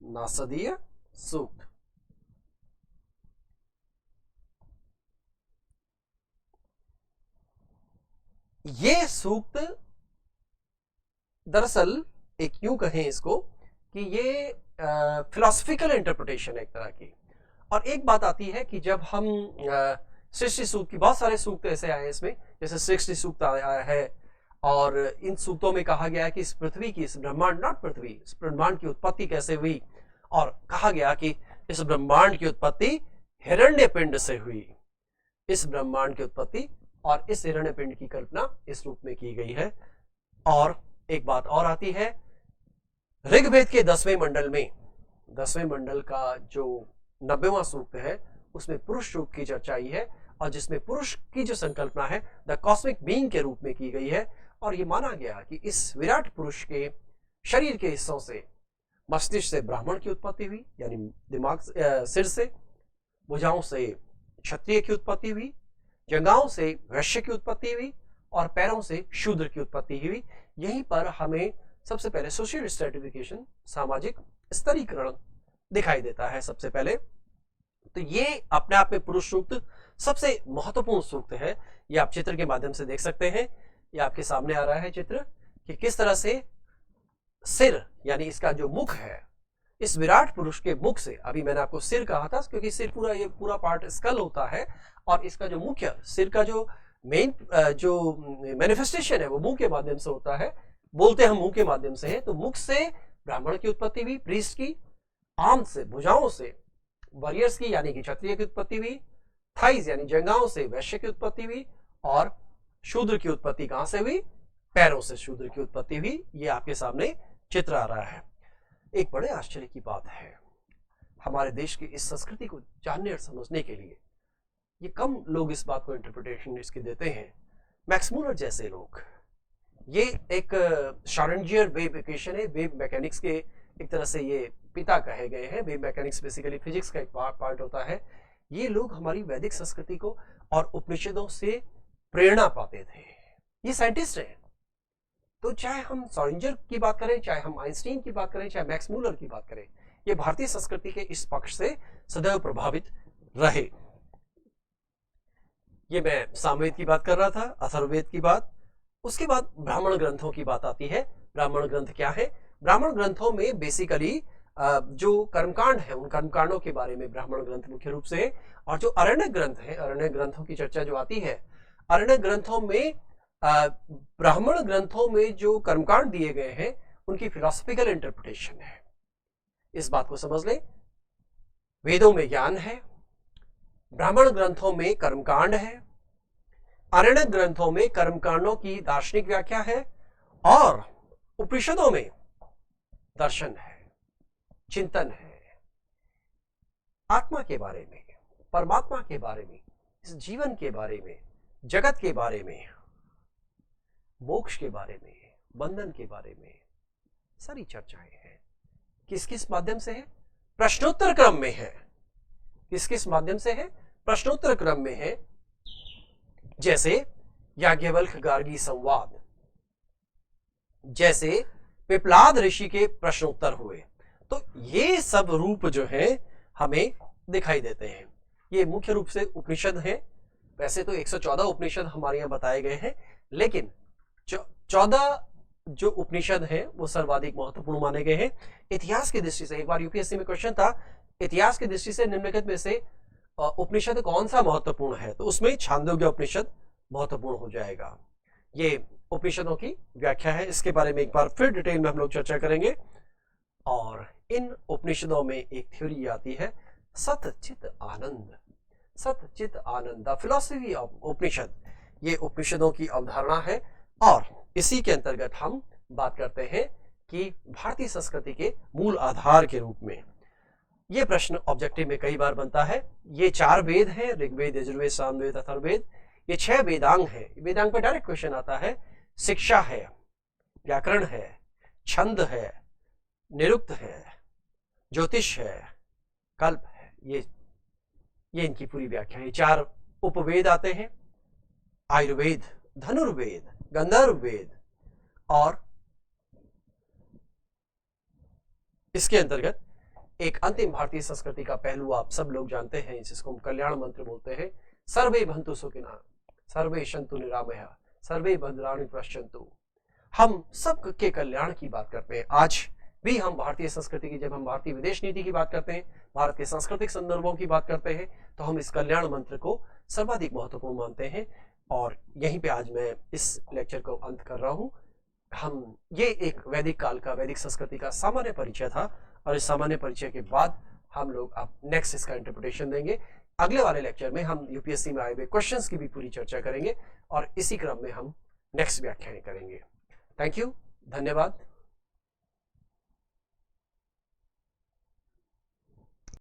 नासदीय सूक्त। ये सूक्त दरअसल एक यूं कहें इसको कि ये फिलोसफिकल इंटरप्रिटेशन है एक तरह की। और एक बात आती है कि जब हम सृष्टि सूक्त की, बहुत सारे सूक्त ऐसे आए इसमें, जैसे सृष्टि सूक्त आया है, और इन सूक्तों में कहा गया कि इस पृथ्वी की, इस ब्रह्मांड, नॉट पृथ्वी, इस ब्रह्मांड की उत्पत्ति कैसे हुई, और कहा गया कि इस ब्रह्मांड की उत्पत्ति हिरण्यपिंड से हुई। इस ब्रह्मांड की उत्पत्ति और इस हिरण्यपिंड की कल्पना इस रूप में की गई है। और एक बात और आती है, ऋग्वेद के 10वें मंडल में, 10वें मंडल का जो 90वां सूक्त है उसमें पुरुष रूप की चर्चा आई है, और जिसमें पुरुष की जो संकल्पना है द कॉस्मिक बीइंग के रूप में की गई है। और ये माना गया कि इस विराट पुरुष के शरीर के हिस्सों से, मस्तिष्क से ब्राह्मण की उत्पत्ति हुई, यानी दिमाग, सिर से, भुजाओं से क्षत्रिय की उत्पत्ति हुई, जंघाओं से वैश्य की उत्पत्ति हुई, और पैरों से शूद्र की उत्पत्ति हुई। यहीं पर हमें सबसे पहले सोशल स्ट्रेटिफिकेशन, सामाजिक स्तरीकरण दिखाई देता है सबसे पहले। तो ये अपने आप में पुरुष सूक्त सबसे महत्वपूर्ण सूक्त है। ये आप चित्र के माध्यम से देख सकते हैं, ये आपके सामने आ रहा है चित्र, कि किस तरह से सिर, यानी इसका जो मुख है, इस विराट पुरुष के मुख से, अभी मैंने आपको सिर कहा था क्योंकि सिर पूरा, ये पूरा पार्ट स्कल होता है, और इसका जो मुख्य, सिर का जो मेन जो मैनिफेस्टेशन है वो मुंह के माध्यम से होता है। बोलते हम मुंह के माध्यम से हैं, तो मुख से ब्राह्मण की उत्पत्ति हुई, प्रीस्ट की, आर्म से, भुजाओं से वॉरियर्स की, यानी कि क्षत्रिय की उत्पत्ति हुई, थाइज यानी जंघाओं से वैश्य की उत्पत्ति हुई, और शूद्र की उत्पत्ति कहां से हुई, पैरों से शूद्र की उत्पत्ति हुई। ये आपके सामने चित्र आ रहा है। एक बड़े आश्चर्य की बात है, हमारे देश की इस संस्कृति को जानने और समझने के लिए ये कम लोग इस बात को इंटरप्रिटेशन इसकी देते हैं। मैक्स मूलर जैसे लोग, ये एक शारंजियर वेव इक्वेशन है, वेव मैकेनिक्स के एक तरह से ये पिता कहे गए हैं। वेव मैकेनिक्स बेसिकली फिजिक्स का एक पार्ट होता है। ये लोग हमारी वैदिक संस्कृति को और उपनिषदों से प्रेरणा पाते थे। ये साइंटिस्ट हैं। तो चाहे हम श्रोडिंगर की बात करें, चाहे हम आइंस्टीन की बात करें, चाहे मैक्स मूलर की बात करें, ये भारतीय संस्कृति के इस पक्ष से सदैव प्रभावित रहे। ये मैं सामवेद की बात कर रहा था, अथर्ववेद की बात। उसके बाद ब्राह्मण ग्रंथों की बात आती है। ब्राह्मण ग्रंथ क्या है? ब्राह्मण ग्रंथों में बेसिकली जो कर्मकांड है उन कर्मकांडों के बारे में ब्राह्मण ग्रंथ मुख्य रूप से, और जो अरण्य ग्रंथ है, अरण्य ग्रंथों की चर्चा जो आती है, अरण्य ग्रंथों में ब्राह्मण ग्रंथों में जो कर्मकांड दिए गए हैं उनकी फिलोसॉफिकल इंटरप्रिटेशन है। इस बात को समझ लें, वेदों में ज्ञान है, ब्राह्मण ग्रंथों में कर्मकांड है, अरण्य ग्रंथों में कर्मकांडों की दार्शनिक व्याख्या है, और उपनिषदों में दर्शन है, चिंतन है, आत्मा के बारे में, परमात्मा के बारे में, इस जीवन के बारे में, जगत के बारे में, मोक्ष के बारे में, बंधन के बारे में सारी चर्चाएं हैं। किस किस माध्यम से है? प्रश्नोत्तर क्रम में है। किस किस माध्यम से है? प्रश्नोत्तर क्रम में है। जैसे याज्ञवल्क्य गार्गी संवाद, जैसे पिप्लाद ऋषि के प्रश्नोत्तर हुए। तो ये सब रूप जो है हमें दिखाई देते हैं। ये मुख्य रूप से उपनिषद हैं। वैसे तो 114 उपनिषद हमारे यहाँ बताए गए हैं, लेकिन 14 जो उपनिषद हैं वो सर्वाधिक महत्वपूर्ण माने गए हैं। इतिहास की दृष्टि से, एक बार यूपीएससी में क्वेश्चन था, इतिहास की दृष्टि से निम्नलिखित में से उपनिषद कौन सा महत्वपूर्ण है, तो उसमें छांदोग्य उपनिषद महत्वपूर्ण हो जाएगा। ये उपनिषदों की व्याख्या है, इसके बारे में एक बार फिर डिटेल में हम लोग चर्चा करेंगे। और इन उपनिषदों में एक थ्योरी आती है सतचित आनंद। सतचित आनंद, द फिलॉसफी ऑफ उपनिषद, ये उपनिषदों की अवधारणा है। और इसी के अंतर्गत हम बात करते हैं कि भारतीय संस्कृति के मूल आधार के रूप में ये प्रश्न ऑब्जेक्टिव में कई बार बनता है। ये 4 वेद हैं, ऋग्वेद, यजुर्वेद, सामवेद, अथर्ववेद। ये 6 वेदांग हैं। वेदांग पे डायरेक्ट क्वेश्चन आता है। शिक्षा है, व्याकरण है, छंद है, निरुक्त है, ज्योतिष है, कल्प है। ये इनकी पूरी व्याख्या है। 4 उपवेद आते हैं, आयुर्वेद, धनुर्वेद, गंधर्ववेद, और इसके अंतर्गत एक अंतिम भारतीय संस्कृति का पहलू आप सब लोग जानते हैं, जिसको हम कल्याण मंत्र बोलते हैं। सर्वे भवन्तु सुखिनः, सर्वे सन्तु निरामयाः, सर्वे भद्राणि पश्यन्तु। हम सब के कल्याण की बात करते हैं। आज भी हम भारतीय संस्कृति की, जब हम भारतीय विदेश नीति की बात करते हैं, भारत के सांस्कृतिक संदर्भों की बात करते हैं, तो हम इस कल्याण मंत्र को सर्वाधिक महत्वपूर्ण मानते हैं। और यहीं पे आज मैं इस लेक्चर को अंत कर रहा हूं। ये एक वैदिक काल का, वैदिक संस्कृति का सामान्य परिचय था, और इस सामान्य परिचय के बाद हम लोग अब नेक्स्ट इसका इंटरप्रिटेशन देंगे। अगले वाले लेक्चर में हम यूपीएससी में आए हुए क्वेश्चंस की भी पूरी चर्चा करेंगे, और इसी क्रम में हम नेक्स्ट व्याख्याएं करेंगे। थैंक यू, धन्यवाद।